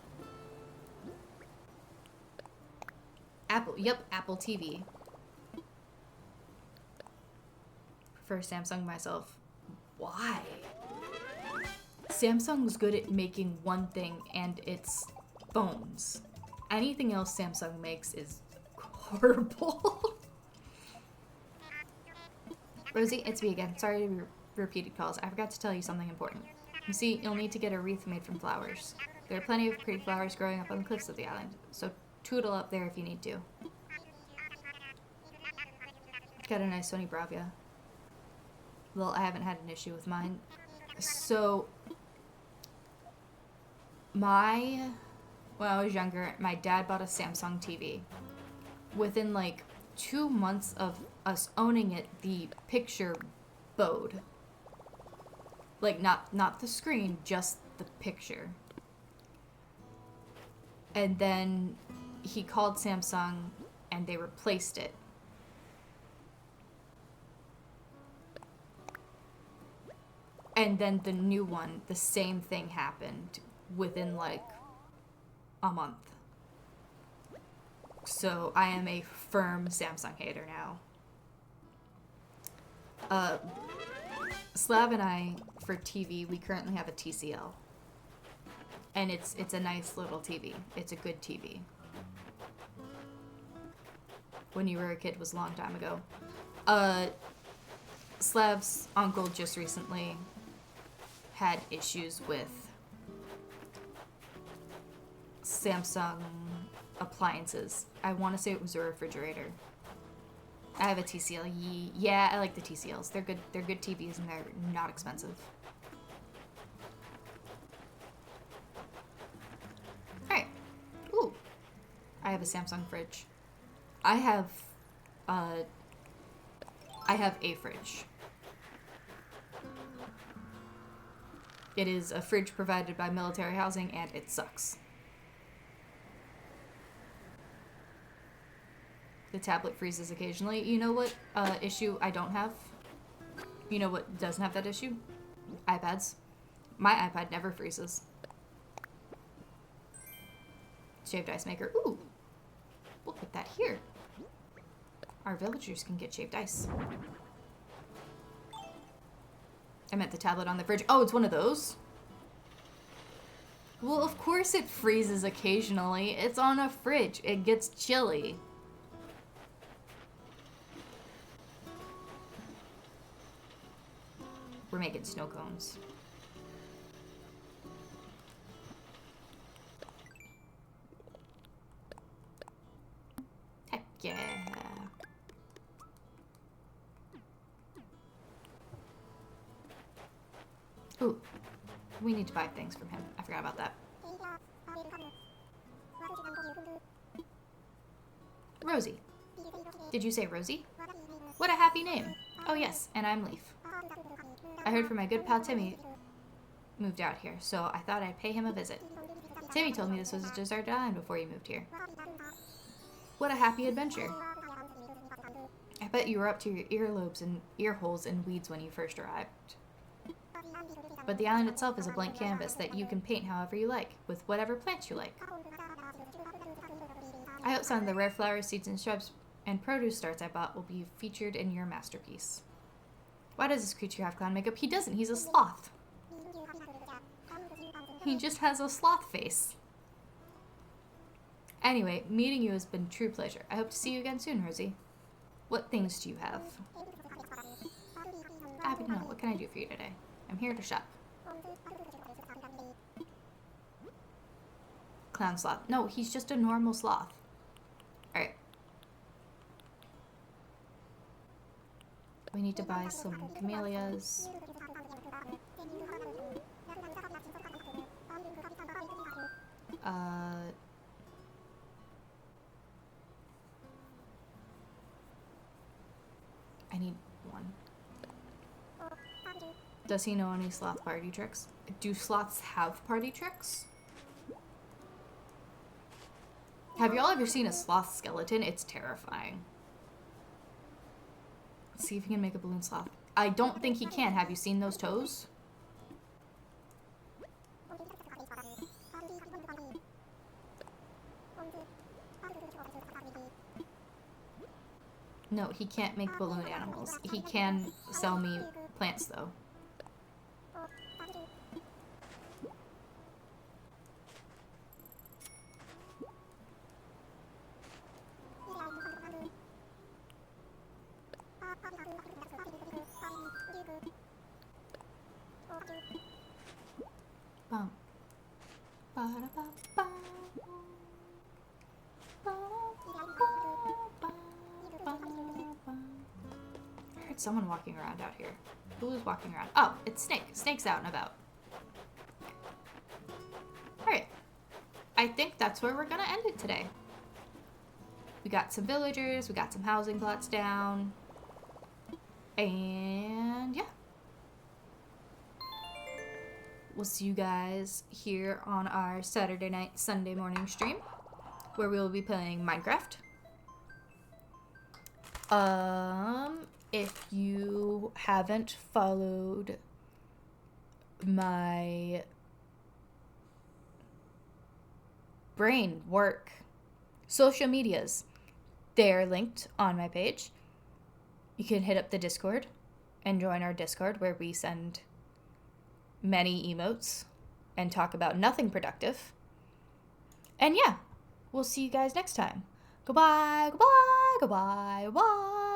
A: Apple TV. Prefer Samsung myself. Why? Samsung's good at making one thing, and it's phones. Anything else Samsung makes is horrible. Rosie, it's me again. Sorry to repeated calls. I forgot to tell you something important. You see, you'll need to get a wreath made from flowers. There are plenty of pretty flowers growing up on the cliffs of the island, so tootle up there if you need to. Got a nice Sony Bravia. Well, I haven't had an issue with mine. So, when I was younger, my dad bought a Samsung TV. Within like 2 months of us owning it, the picture bowed. Like, not the screen, just the picture. And then he called Samsung and they replaced it. And then the new one, the same thing happened within like a month. So I am a firm Samsung hater now. Slav and I, for TV, we currently have a TCL. And it's a nice little TV. It's a good TV. When you were a kid was a long time ago. Slav's uncle just recently had issues with Samsung appliances. I want to say it was a refrigerator. I have a TCL. Yeah, I like the TCLs. They're good. They're good TVs and they're not expensive. All right. Ooh, I have a Samsung fridge. I have a fridge. It is a fridge provided by military housing, and it sucks. The tablet freezes occasionally. You know what issue I don't have? You know what doesn't have that issue? iPads. My iPad never freezes. Shaved ice maker. Ooh. We'll put that here. Our villagers can get shaved ice. I meant the tablet on the fridge. Oh, it's one of those? Well, of course it freezes occasionally. It's on a fridge. It gets chilly. We're making snow cones. Heck yeah. Ooh, we need to buy things from him. I forgot about that. Rosie. Did you say Rosie? What a happy name. Oh yes, and I'm Leaf. I heard from my good pal Timmy moved out here, so I thought I'd pay him a visit. Timmy told me this was a deserted island before you moved here. What a happy adventure. I bet you were up to your earlobes and ear holes in weeds when you first arrived. But the island itself is a blank canvas that you can paint however you like, with whatever plants you like. I hope some of the rare flowers, seeds, and shrubs and produce starts I bought will be featured in your masterpiece. Why does this creature have clown makeup? He doesn't. He's a sloth. He just has a sloth face. Anyway, meeting you has been a true pleasure. I hope to see you again soon, Rosie. What things do you have? Happy to know. What can I do for you today? I'm here to shop. Clown sloth. No, he's just a normal sloth. Alright. We need to buy some camellias. I need one. Does he know any sloth party tricks? Do sloths have party tricks? Have y'all ever seen a sloth skeleton? It's terrifying. Let's see if he can make a balloon sloth. I don't think he can. Have you seen those toes? No, he can't make balloon animals. He can sell me plants, though. Bum. Ba-da-ba-ba. I heard someone walking around out here. Who is walking around? Oh, it's Snake. Snake's out and about. Alright. I think that's where we're gonna end it today. We got some villagers, we got some housing plots down. And yeah. We'll see you guys here on our Saturday night, Sunday morning stream. where we will be playing Minecraft. If you haven't followed my brain work social medias, they're linked on my page. You can hit up the Discord and join our Discord, where we send many emotes and talk about nothing productive. And yeah, we'll see you guys next time. Goodbye, goodbye, goodbye, goodbye.